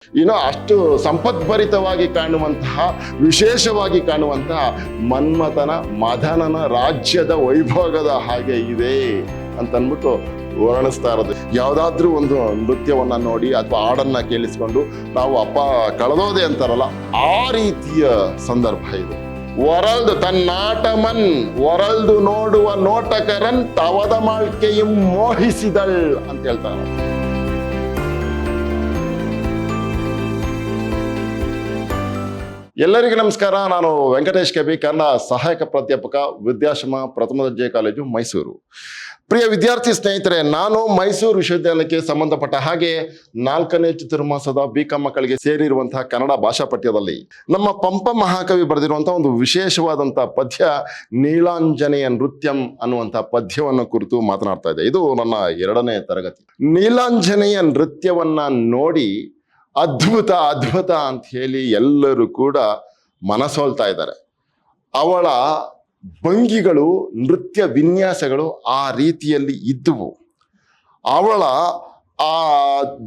ಅಷ್ಟು ಸಂಪದ್ಭರಿತವಾಗಿ ಕಾಣುವಂತಹ, ವಿಶೇಷವಾಗಿ ಕಾಣುವಂತಹ ಮನ್ಮಥನ ಮದನನ ರಾಜ್ಯದ ವೈಭೋಗದ ಹಾಗೆ ಇದೆ ಅಂತನ್ಬಿಟ್ಟು ವರ್ಣಿಸ್ತಾ ಇರೋದು. ಯಾವುದಾದ್ರೂ ಒಂದು ನೃತ್ಯವನ್ನ ನೋಡಿ ಅಥವಾ ಹಾಡನ್ನ ಕೇಳಿಸ್ಕೊಂಡು ನಾವು ಅಪ್ಪ ಕಳೆದೋದೆ ಅಂತಾರಲ್ಲ, ಆ ರೀತಿಯ ಸಂದರ್ಭ ಇದು. ಒರಲ್ದು ತನ್ನಾಟಮನ್ ಒರಲ್ದು ನೋಡುವ ನೋಟಕರನ್ ತವದ ಮಾಳ್ಕೆಯಂ ಮೋಹಿಸಿದಳ್ ಅಂತ ಹೇಳ್ತಾರೆ. ಎಲ್ಲರಿಗೂ ನಮಸ್ಕಾರ. ನಾನು ವೆಂಕಟೇಶ್ ಕೆಬಿ, ಕನ್ನಡ ಸಹಾಯಕ ಪ್ರಾಧ್ಯಾಪಕ, ವಿದ್ಯಾಶ್ರಮ ಪ್ರಥಮ ದರ್ಜೆ ಕಾಲೇಜು, ಮೈಸೂರು. ಪ್ರಿಯ ವಿದ್ಯಾರ್ಥಿ ಸ್ನೇಹಿತರೆ, ನಾನು ಮೈಸೂರು ವಿಶ್ವವಿದ್ಯಾಲಯಕ್ಕೆ ಸಂಬಂಧಪಟ್ಟ ಹಾಗೆ 4ನೇ ಚತುರ್ಮಾಸದ BCom ಮಕ್ಕಳಿಗೆ ಸೇರಿರುವಂತಹ ಕನ್ನಡ ಭಾಷಾ ಪಠ್ಯದಲ್ಲಿ ನಮ್ಮ ಪಂಪ ಮಹಾಕವಿ ಬರೆದಿರುವಂತಹ ಒಂದು ವಿಶೇಷವಾದಂತಹ ಪದ್ಯ ನೀಲಾಂಜನೇಯ ನೃತ್ಯಂ ಅನ್ನುವಂತಹ ಪದ್ಯವನ್ನು ಕುರಿತು ಮಾತನಾಡ್ತಾ ಇದೆ. ಇದು ನನ್ನ 2ನೇ ತರಗತಿ. ನೀಲಾಂಜನೇಯ ನೃತ್ಯವನ್ನ ನೋಡಿ ಅದ್ಭುತ ಅದ್ಭುತ ಅಂತ ಹೇಳಿ ಎಲ್ಲರೂ ಕೂಡ ಮನಸೋಲ್ತಾ ಇದ್ದಾರೆ. ಅವಳ ಭಂಗಿಗಳು, ನೃತ್ಯ ವಿನ್ಯಾಸಗಳು ಆ ರೀತಿಯಲ್ಲಿ ಇದ್ದುವು. ಅವಳ ಆ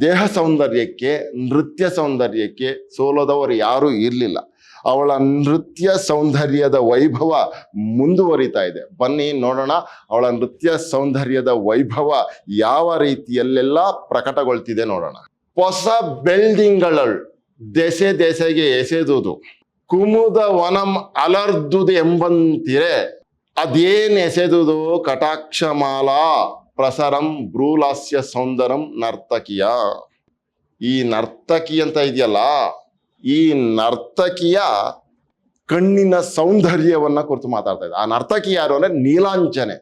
ದೇಹ ಸೌಂದರ್ಯಕ್ಕೆ, ನೃತ್ಯ ಸೌಂದರ್ಯಕ್ಕೆ ಸೋಲದವರು ಯಾರೂ ಇರಲಿಲ್ಲ. ಅವಳ ನೃತ್ಯ ಸೌಂದರ್ಯದ ವೈಭವ ಮುಂದುವರಿತಾ ಇದೆ. ಬನ್ನಿ ನೋಡೋಣ ಅವಳ ನೃತ್ಯ ಸೌಂದರ್ಯದ ವೈಭವ ಯಾವ ರೀತಿಯಲ್ಲೆಲ್ಲ ಪ್ರಕಟಗೊಳ್ತಿದೆ ನೋಡೋಣ. ಹೊಸ ಬೆಳ್ದಿಂಗಳು ದೆಸೆ ದೆಸೆಗೆ ಎಸೆದುದು, ಕುಮುದ ವನಂ ಅಲರ್ದುದು ಎಂಬಂತಿರೆ, ಅದೇನ್ ಎಸೆದುದು ಕಟಾಕ್ಷಮಾಲಾ ಪ್ರಸರಂ ಭ್ರೂಲಾಸ್ಯ ಸೌಂದರಂ ನರ್ತಕಿಯ. ಈ ನರ್ತಕಿ ಅಂತ ಇದೆಯಲ್ಲ, ಈ ನರ್ತಕಿಯ ಕಣ್ಣಿನ ಸೌಂದರ್ಯವನ್ನ ಕುರಿತು ಮಾತಾಡ್ತಾ ಇದೆ. ಆ ನರ್ತಕಿ ಯಾರು ಅಂದ್ರೆ ನೀಲಾಂಜನೆ.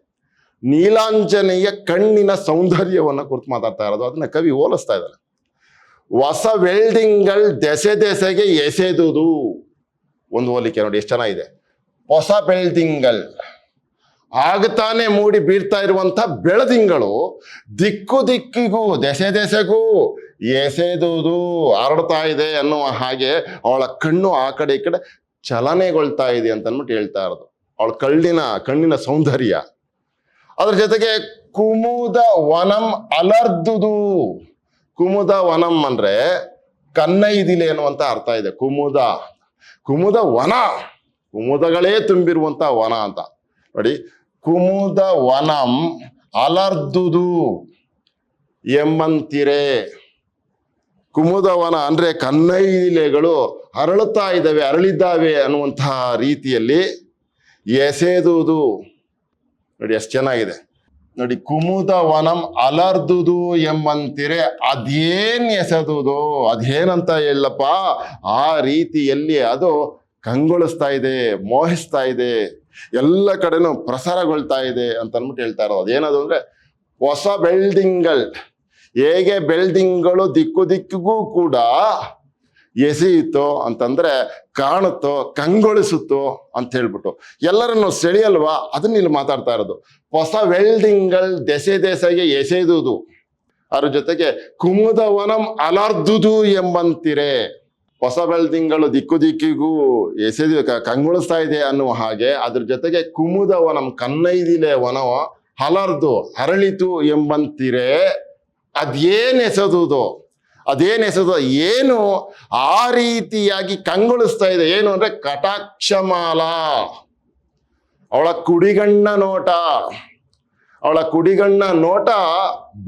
ನೀಲಾಂಜನೆಯ ಕಣ್ಣಿನ ಸೌಂದರ್ಯವನ್ನ ಕುರಿತು ಮಾತಾಡ್ತಾ ಇರೋದು. ಅದನ್ನ ಕವಿ ಹೋಲಿಸ್ತಾ ಇದ್ದಾರೆ. ಹೊಸ ವೆಲ್ಡಿಂಗ್ಗಳು ದೆಸೆ ದೆಸೆಗೆ ಎಸೆದುದು, ಒಂದು ಹೋಲಿಕೆ ನೋಡಿ ಎಷ್ಟು ಚೆನ್ನಾಗಿದೆ. ಹೊಸ ಬೆಳ್ದಿಂಗಳು ಆಗತಾನೆ ಮೂಡಿ ಬೀಳ್ತಾ ಇರುವಂತ ಬೆಳದಿಂಗಳು ದಿಕ್ಕು ದಿಕ್ಕಿಗೂ ದೆಸೆ ದೆಸೆಗೂ ಎಸೆದುದು, ಹರಡ್ತಾ ಇದೆ ಅನ್ನುವ ಹಾಗೆ ಅವಳ ಕಣ್ಣು ಆ ಕಡೆ ಈ ಕಡೆ ಚಲನೆಗೊಳ್ತಾ ಇದೆ ಅಂತ ಅಂದ್ಬಿಟ್ಟು ಹೇಳ್ತಾ ಇರೋದು. ಅವಳ ಕಣ್ಣಿನ ಸೌಂದರ್ಯ. ಅದ್ರ ಜೊತೆಗೆ ಕುಮುದ ವನಂ ಅಲರ್ದುದು. ಕುಮುದ ವನಂ ಅಂದ್ರೆ ಕನ್ನೈದಿಲೆ ಅನ್ನುವಂತ ಅರ್ಥ ಇದೆ. ಕುಮುದ ವನ, ಕುಮುದಗಳೇ ತುಂಬಿರುವಂತ ವನ ಅಂತ ನೋಡಿ. ಕುಮುದ ವನಂ ಅಲರ್ದುದು ಎಂಬಂತಿರೆ. ಕುಮುದ ವನ ಅಂದ್ರೆ ಕನ್ನೈದಿಲೆಗಳು ಅರಳಿದ್ದಾವೆ ಅನ್ನುವಂತಹ ರೀತಿಯಲ್ಲಿ ಎಸೆದುದು. ನೋಡಿ ಎಷ್ಟು ಚೆನ್ನಾಗಿದೆ ನೋಡಿ. ಕುಮುದ ವನಂ ಅಲರ್ದುದು ಎಂಬಂತಿರೆ, ಅದೇನ್ ಎಸೆದುದು, ಅದೇನಂತ ಹೇಳಪ್ಪ, ಆ ರೀತಿಯಲ್ಲಿ ಅದು ಕಂಗೊಳಿಸ್ತಾ ಇದೆ, ಮೋಹಿಸ್ತಾ ಇದೆ, ಎಲ್ಲ ಕಡೆನೂ ಪ್ರಸಾರಗೊಳ್ತಾ ಇದೆ ಅಂತ ಅಂದ್ಬಿಟ್ಟು ಹೇಳ್ತಾ ಇರೋದು. ಅದೇನದು ಅಂದ್ರೆ ಹೊಸ ಬೆಳ್ದಿಂಗಳು, ಹೇಗೆ ಬೆಳ್ದಿಂಗಳು ದಿಕ್ಕು ದಿಕ್ಕಿಗೂ ಕೂಡ ಎಸೆಯಿತೋ ಅಂತಂದ್ರೆ ಕಾಣುತ್ತೋ, ಕಂಗೊಳಿಸುತ್ತೋ ಅಂತ ಹೇಳ್ಬಿಟ್ಟು ಎಲ್ಲರನ್ನು ಸೆಳೆಯಲ್ವಾ, ಅದನ್ನ ಇಲ್ಲಿ ಮಾತಾಡ್ತಾ ಇರೋದು. ಹೊಸ ವೆಲ್ಡಿಂಗ್ಗಳು ದೆಸೆ ದೆಸೆಗೆ ಎಸೆದುದು, ಅದ್ರ ಜೊತೆಗೆ ಕುಮುದ ವನಂ ಅಲರ್ದುದು ಎಂಬಂತಿರೆ. ಹೊಸ ಬೆಳ್ದಿಂಗಳು ದಿಕ್ಕು ದಿಕ್ಕಿಗೂ ಕಂಗೊಳಿಸ್ತಾ ಇದೆ ಅನ್ನುವ ಹಾಗೆ, ಅದ್ರ ಜೊತೆಗೆ ಕುಮುದ ವನಂ ಕನ್ನೈದಿಲೆ ವನವ ಅಲರ್ದು ಅರಳಿತು ಎಂಬಂತಿರೆ, ಅದೇನ್ ಎಸೆದುದು, ಏನು ಆ ರೀತಿಯಾಗಿ ಕಂಗೊಳಿಸ್ತಾ ಇದೆ. ಏನು ಅಂದ್ರೆ ಕಟಾಕ್ಷಮಾಲ, ಅವಳ ಕುಡಿಗಣ್ಣ ನೋಟ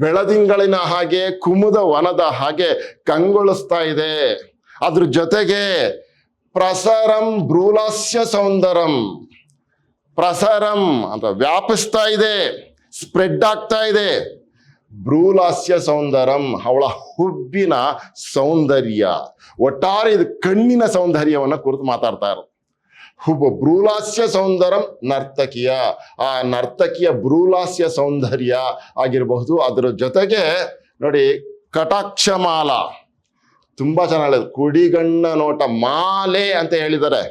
ಬೆಳದಿಂಗಳಿನ ಹಾಗೆ, ಕುಮುದ ವನದ ಹಾಗೆ ಕಂಗೊಳಿಸ್ತಾ ಇದೆ. ಅದ್ರ ಜೊತೆಗೆ ಪ್ರಸರಂ ಭ್ರೂಲಾಸ್ಯ ಸೌಂದರಂ, ಪ್ರಸರಂ ಅಂತ ವ್ಯಾಪಿಸ್ತಾ ಇದೆ, ಸ್ಪ್ರೆಡ್ ಆಗ್ತಾ ಇದೆ. ಭ್ರೂಲಾಸ್ಯ ಸೌಂದರಂ, ಅವಳ ಹುಬ್ಬಿನ ಸೌಂದರ್ಯ. ಒಟ್ಟಾರೆ ಇದು ಕಣ್ಣಿನ ಸೌಂದರ್ಯವನ್ನ ಕುರಿತು ಮಾತಾಡ್ತಾ ಇರೋದು. ಭ್ರೂಲಾಸ್ಯ ಸೌಂದರಂ ನರ್ತಕಿಯ, ಆ ನರ್ತಕಿಯ ಭ್ರೂಲಾಸ್ಯ ಸೌಂದರ್ಯ ಆಗಿರಬಹುದು. ಅದರ ಜೊತೆಗೆ ನೋಡಿ ಕಟಾಕ್ಷಮಾಲ, ತುಂಬಾ ಚೆನ್ನಾಗಿ ಕುಡಿಗಣ್ಣ ನೋಟ, ಮಾಲೆ ಅಂತ ಹೇಳಿದ್ದಾರೆ.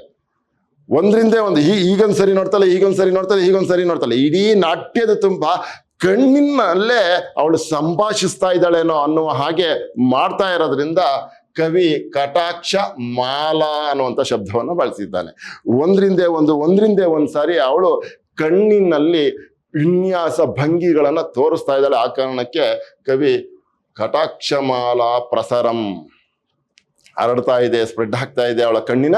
ಒಂದ್ರಿಂದ ಒಂದು ಈಗೊಂದ್ಸರಿ ನೋಡ್ತಾಳೆ, ಹೀಗೊಂದ್ಸರಿ ನೋಡ್ತಾಳೆ. ಇಡೀ ನಾಟ್ಯದ ತುಂಬಾ ಕಣ್ಣಿನಲ್ಲೇ ಅವಳು ಸಂಭಾಷಿಸ್ತಾ ಇದ್ದಾಳೇನೋ ಅನ್ನುವ ಹಾಗೆ ಮಾಡ್ತಾ ಇರೋದ್ರಿಂದ ಕವಿ ಕಟಾಕ್ಷ ಮಾಲಾ ಅನ್ನುವಂಥ ಶಬ್ದವನ್ನು ಬಳಸಿದ್ದಾನೆ. ಒಂದ್ರಿಂದೇ ಒಂದು ಸಾರಿ ಅವಳು ಕಣ್ಣಿನಲ್ಲಿ ವಿನ್ಯಾಸ ಭಂಗಿಗಳನ್ನ ತೋರಿಸ್ತಾ ಇದ್ದಾಳೆ. ಆ ಕಾರಣಕ್ಕೆ ಕವಿ ಕಟಾಕ್ಷಮಾಲಾ ಪ್ರಸರಂ ಹರಡ್ತಾ ಇದೆ, ಸ್ಪ್ರೆಡ್ ಆಗ್ತಾ ಇದೆ ಅವಳ ಕಣ್ಣಿನ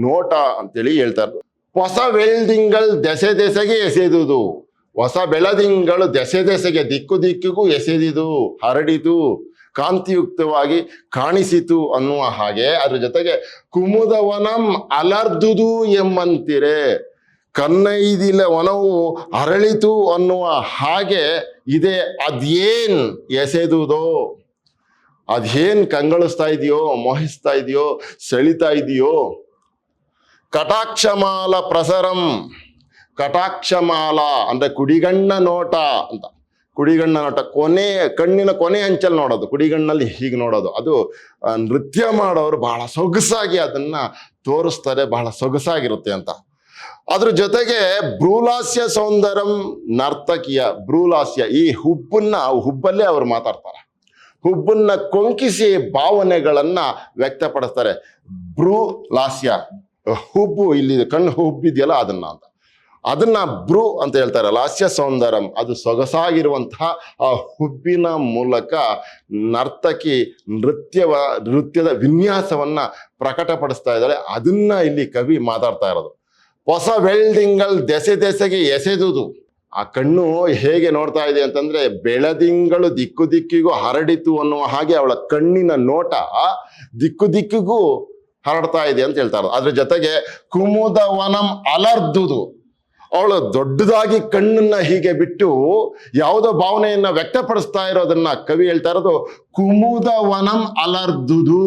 ನೋಟ ಅಂತೇಳಿ ಹೇಳ್ತಾರೆ. ಹೊಸ ವೆಲ್ದಿಂಗಳು ದೆಸೆ ದೆಸೆಗೆ ಎಸೆದುದು, ಹೊಸ ಬೆಳದಿಂಗಳು ದೆಸೆ ದೆಸೆಗೆ ದಿಕ್ಕು ದಿಕ್ಕಿಗೂ ಎಸೆದಿದು, ಹರಡಿತು, ಕಾಂತಿಯುಕ್ತವಾಗಿ ಕಾಣಿಸಿತು ಅನ್ನುವ ಹಾಗೆ. ಅದ್ರ ಜೊತೆಗೆ ಕುಮುದವನಂ ಅಲರ್ದುದು ಎಂಬಂತಿರೆ, ಕನ್ನೈದಿಲ ವನವು ಅರಳಿತು ಅನ್ನುವ ಹಾಗೆ ಇದೆ. ಅದೇನ್ ಎಸೆದುದೋ, ಅದೇನ್ ಕಂಗೊಳಿಸ್ತಾ ಇದೆಯೋ, ಮೋಹಿಸ್ತಾ ಇದೆಯೋ, ಸೆಳಿತಾ ಇದೆಯೋ. ಕಟಾಕ್ಷಮಾಲ ಪ್ರಸರಂ, ಕಟಾಕ್ಷಮಾಲ ಅಂದ್ರೆ ಕುಡಿಗಣ್ಣ ನೋಟ ಅಂತ. ಕುಡಿಗಣ್ಣ ನೋಟ ಕಣ್ಣಿನ ಕೊನೆ ಅಂಚಲ್ಲಿ ನೋಡೋದು, ಕುಡಿಗಣ್ಣಲ್ಲಿ ಹೀಗೆ ನೋಡೋದು. ಅದು ನೃತ್ಯ ಮಾಡೋರು ಬಹಳ ಸೊಗಸಾಗಿ ಅದನ್ನ ತೋರಿಸ್ತಾರೆ, ಬಹಳ ಸೊಗಸಾಗಿರುತ್ತೆ ಅಂತ. ಅದ್ರ ಜೊತೆಗೆ ಭ್ರೂಲಾಸ್ಯ ಸೌಂದರ್ಯಂ ನರ್ತಕಿಯ, ಭ್ರೂಲಾಸ್ಯ ಈ ಹುಬ್ಬಲ್ಲೇ ಅವ್ರು ಮಾತಾಡ್ತಾರೆ. ಹುಬ್ಬನ್ನ ಕೊಂಕಿಸಿ ಭಾವನೆಗಳನ್ನ ವ್ಯಕ್ತಪಡಿಸ್ತಾರೆ. ಭ್ರೂಲಾಸ್ಯ, ಹುಬ್ಬು, ಇಲ್ಲಿ ಕಣ್ಣು ಹುಬ್ಬಿದೆಯಲ್ಲ ಅದನ್ನ ಭ್ರೂ ಅಂತ ಹೇಳ್ತಾರೆ. ಲಾಸ್ಯ ಸೌಂದರ್ಯಂ, ಅದು ಸೊಗಸಾಗಿರುವಂತಹ ಆ ಹುಬ್ಬಿನ ಮೂಲಕ ನರ್ತಕಿ ನೃತ್ಯದ ವಿನ್ಯಾಸವನ್ನ ಪ್ರಕಟಪಡಿಸ್ತಾ ಇದ್ದಾರೆ. ಅದನ್ನ ಇಲ್ಲಿ ಕವಿ ಮಾತಾಡ್ತಾ ಇರೋದು. ಹೊಸ ವೆಲ್ದಿಂಗಳು ದೆಸೆ ದೆಸೆಗೆ ಎಸೆದುದು, ಆ ಕಣ್ಣು ಹೇಗೆ ನೋಡ್ತಾ ಇದೆ ಅಂತಂದ್ರೆ ಬೆಳದಿಂಗಳು ದಿಕ್ಕು ದಿಕ್ಕಿಗೂ ಹರಡಿತು ಅನ್ನುವ ಹಾಗೆ ಅವಳ ಕಣ್ಣಿನ ನೋಟ ದಿಕ್ಕು ದಿಕ್ಕಿಗೂ ಹರಡ್ತಾ ಇದೆ ಅಂತ ಹೇಳ್ತಾರೆ. ಅದ್ರ ಜೊತೆಗೆ ಕುಮುದವನಂ ಅಲರ್ದುದು, ಅವಳು ದೊಡ್ಡದಾಗಿ ಕಣ್ಣನ್ನ ಹೀಗೆ ಬಿಟ್ಟು ಯಾವುದೋ ಭಾವನೆಯನ್ನ ವ್ಯಕ್ತಪಡಿಸ್ತಾ ಇರೋದನ್ನ ಕವಿ ಹೇಳ್ತಾ ಇರೋದು ಕುಮುದವನಂ ಅಲರ್ದುದು.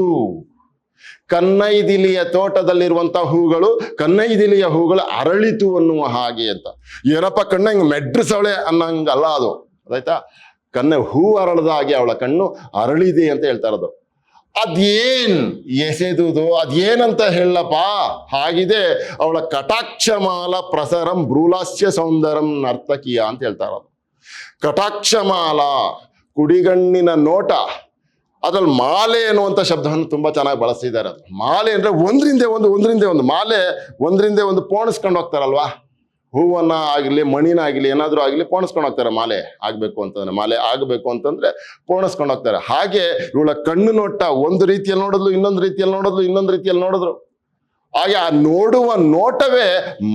ಕನ್ನೈದಿಲಿಯ ತೋಟದಲ್ಲಿರುವಂತಹ ಹೂಗಳು, ಕನ್ನೈದಿಲಿಯ ಹೂಗಳು ಅರಳಿತು ಅನ್ನುವ ಹಾಗೆ ಅಂತ. ಏನಪ್ಪ ಕಣ್ಣ ಹಿಂಗೆ ಮೆಡ್ರಿಸವಳೆ ಅನ್ನಂಗಲ್ಲ ಅದು, ಆಯ್ತಾ. ಹೂ ಅರಳದ ಹಾಗೆ ಅವಳ ಕಣ್ಣು ಅರಳಿದೆ ಅಂತ ಹೇಳ್ತಾ ಇರೋದು. ಅದೇನ್ ಎಸೆದುದು, ಅದೇನಂತ ಹೇಳಪ್ಪ, ಹಾಗಿದೆ ಅವಳ ಕಟಾಕ್ಷಮಾಲ ಪ್ರಸರಂ ಭ್ರೂಲಾಸ್ಯ ಸೌಂದರ್ಯಂ ನರ್ತಕಿಯ ಅಂತ ಹೇಳ್ತಾ ಇರೋದು. ಕಟಾಕ್ಷಮಾಲ ಕುಡಿಗಣ್ಣಿನ ನೋಟ, ಅದ್ರಲ್ಲಿ ಮಾಲೆ ಅನ್ನುವಂಥ ಶಬ್ದವನ್ನು ತುಂಬಾ ಚೆನ್ನಾಗಿ ಬಳಸಿದ್ದಾರೆ. ಮಾಲೆ ಅಂದ್ರೆ ಒಂದ್ರಿಂದೆ ಒಂದು ಮಾಲೆ, ಒಂದ್ರಿಂದೆ ಒಂದು ಪೋಣಿಸ್ಕೊಂಡು ಹೋಗ್ತಾರಲ್ವಾ. ಹೂವನ್ನ ಆಗಲಿ ಮಣಿನ ಆಗಲಿ ಏನಾದ್ರೂ ಆಗಲಿ ಪೋಣಿಸ್ಕೊಂಡು ಹೋಗ್ತಾರೆ. ಮಾಲೆ ಆಗಬೇಕು ಅಂತಂದ್ರೆ ಪೋಣಿಸ್ಕೊಂಡು ಹೋಗ್ತಾರೆ. ಹಾಗೆ ಇವಳ ಕಣ್ಣು ನೋಟ ಒಂದು ರೀತಿಯಲ್ಲಿ ನೋಡಿದ್ಲು, ಇನ್ನೊಂದು ರೀತಿಯಲ್ಲಿ ನೋಡಿದ್ರು. ಹಾಗೆ ಆ ನೋಡುವ ನೋಟವೇ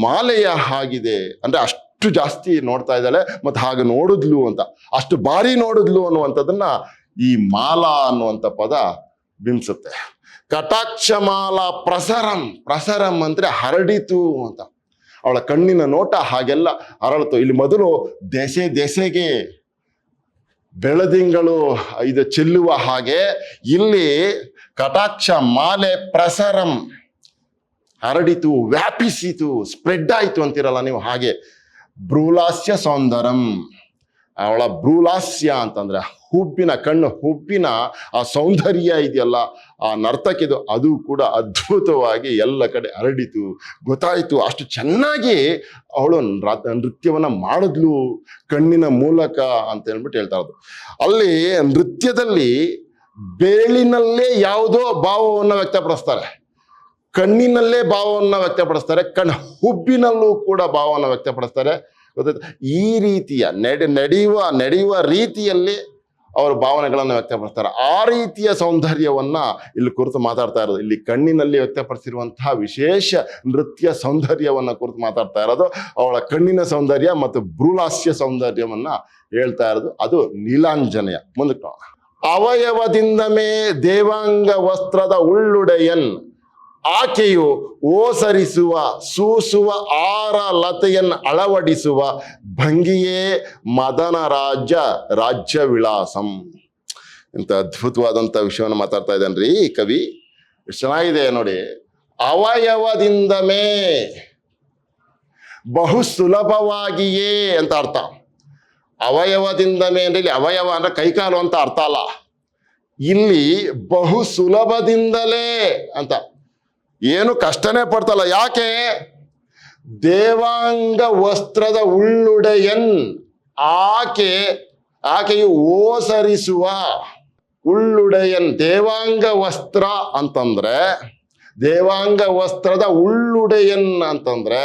ಮಾಲೆಯ ಹಾಗಿದೆ. ಅಂದ್ರೆ ಅಷ್ಟು ಜಾಸ್ತಿ ನೋಡ್ತಾ ಇದ್ದಾಳೆ, ಮತ್ತೆ ಹಾಗೆ ನೋಡಿದ್ಲು ಅಂತ, ಅಷ್ಟು ಬಾರಿ ನೋಡಿದ್ಲು ಅನ್ನುವಂಥದ್ದನ್ನ ಈ ಮಾಲಾ ಅನ್ನುವಂಥ ಪದ ಬಿಂಬಿಸುತ್ತೆ. ಕಟಾಕ್ಷಮಾಲ ಪ್ರಸರಂ ಅಂದ್ರೆ ಹರಡಿತು ಅಂತ. ಅವಳ ಕಣ್ಣಿನ ನೋಟ ಹಾಗೆಲ್ಲ ಅರಳಿತು. ಇಲ್ಲಿ ಮೊದಲು ದೆಸೆಗೆ ಬೆಳದಿಂಗಳು ಇದು ಚೆಲ್ಲುವ ಹಾಗೆ, ಇಲ್ಲಿ ಕಟಾಕ್ಷ ಮಾಲೆ ಪ್ರಸರಂ ಹರಡಿತು, ವ್ಯಾಪಿಸಿತು, ಸ್ಪ್ರೆಡ್ ಆಯಿತು ಅಂತಿರಲ್ಲ ನೀವು, ಹಾಗೆ ಭ್ರೂಲಾಸ್ಯ ಸೌಂದರ್ಯಂ. ಅವಳ ಭ್ರೂಲಾಸ್ಯ ಅಂತಂದ್ರೆ ಹುಬ್ಬಿನ ಆ ಸೌಂದರ್ಯ ಇದೆಯಲ್ಲ, ಆ ನರ್ತಕಿದು, ಅದು ಕೂಡ ಅದ್ಭುತವಾಗಿ ಎಲ್ಲ ಕಡೆ ಹರಡಿತು, ಗೊತ್ತಾಯಿತು. ಅಷ್ಟು ಚೆನ್ನಾಗಿ ಅವಳು ನೃತ್ಯವನ್ನ ಮಾಡಿದ್ಲು ಕಣ್ಣಿನ ಮೂಲಕ ಅಂತ ಹೇಳ್ಬಿಟ್ಟು ಹೇಳ್ತಾ ಇರೋದು. ಅಲ್ಲಿ ನೃತ್ಯದಲ್ಲಿ ಬೇಳಿನಲ್ಲೇ ಯಾವುದೋ ಭಾವವನ್ನು ವ್ಯಕ್ತಪಡಿಸ್ತಾರೆ, ಕಣ್ಣಿನಲ್ಲೇ ಭಾವವನ್ನು ವ್ಯಕ್ತಪಡಿಸ್ತಾರೆ, ಹುಬ್ಬಿನಲ್ಲೂ ಕೂಡ ಭಾವವನ್ನು ವ್ಯಕ್ತಪಡಿಸ್ತಾರೆ. ಗೊತ್ತಾಯ್ತು. ಈ ರೀತಿಯ ನಡೆಯುವ ರೀತಿಯಲ್ಲಿ ಅವರು ಭಾವನೆಗಳನ್ನು ವ್ಯಕ್ತಪಡಿಸ್ತಾರೆ. ಆ ರೀತಿಯ ಸೌಂದರ್ಯವನ್ನ ಇಲ್ಲಿ ಕುರಿತು ಮಾತಾಡ್ತಾ ಇರೋದು. ಇಲ್ಲಿ ಕಣ್ಣಿನಲ್ಲಿ ವ್ಯಕ್ತಪಡಿಸಿರುವಂತಹ ವಿಶೇಷ ನೃತ್ಯ ಸೌಂದರ್ಯವನ್ನ ಕುರಿತು ಮಾತಾಡ್ತಾ ಇರೋದು. ಅವಳ ಕಣ್ಣಿನ ಸೌಂದರ್ಯ ಮತ್ತು ಭ್ರೂಲಾಸ್ಯ ಸೌಂದರ್ಯವನ್ನ ಹೇಳ್ತಾ ಇರೋದು. ಅದು ನೀಲಾಂಜನೆಯ. ಮುಂದಕ್ಕೆ ಅವಯವದಿಂದಮೇ ದೇವಾಂಗ ವಸ್ತ್ರದ ಉಳ್ಳುಡೆಯನ್, ಆಕೆಯು ಓಸರಿಸುವ ಸೂಸುವ ಆರ ಲತೆಯನ್ನು ಅಳವಡಿಸುವ ಭಂಗಿಯೇ ಮದನ ರಾಜ್ಯ ವಿಳಾಸಂ. ಇಂಥ ಅದ್ಭುತವಾದಂಥ ವಿಷಯವನ್ನು ಮಾತಾಡ್ತಾ ಇದ್ದಾನ್ರಿ ಕವಿ. ಎಷ್ಟು ಚೆನ್ನಾಗಿದೆ ನೋಡಿ. ಅವಯವದಿಂದಮೇ, ಬಹು ಸುಲಭವಾಗಿಯೇ ಅಂತ ಅರ್ಥ. ಅವಯವದಿಂದಮೇ ಅಂದ್ರೆ ಇಲ್ಲಿ ಅವಯವ ಅಂದ್ರೆ ಕೈಕಾಲು ಅಂತ ಅರ್ಥ ಅಲ್ಲ, ಇಲ್ಲಿ ಬಹು ಸುಲಭದಿಂದಲೇ ಅಂತ. ಏನು ಕಷ್ಟನೇ ಪಡ್ತಲ್ಲ. ಯಾಕೆ? ದೇವಾಂಗ ವಸ್ತ್ರದ ಉಳ್ಳುಡೆಯನ್, ಆಕೆಯು ಓಸರಿಸುವ ಉಳ್ಳುಡೆಯನ್. ದೇವಾಂಗ ವಸ್ತ್ರ ಅಂತಂದ್ರೆ, ದೇವಾಂಗ ವಸ್ತ್ರದ ಉಳ್ಳುಡೆಯನ್ ಅಂತಂದ್ರೆ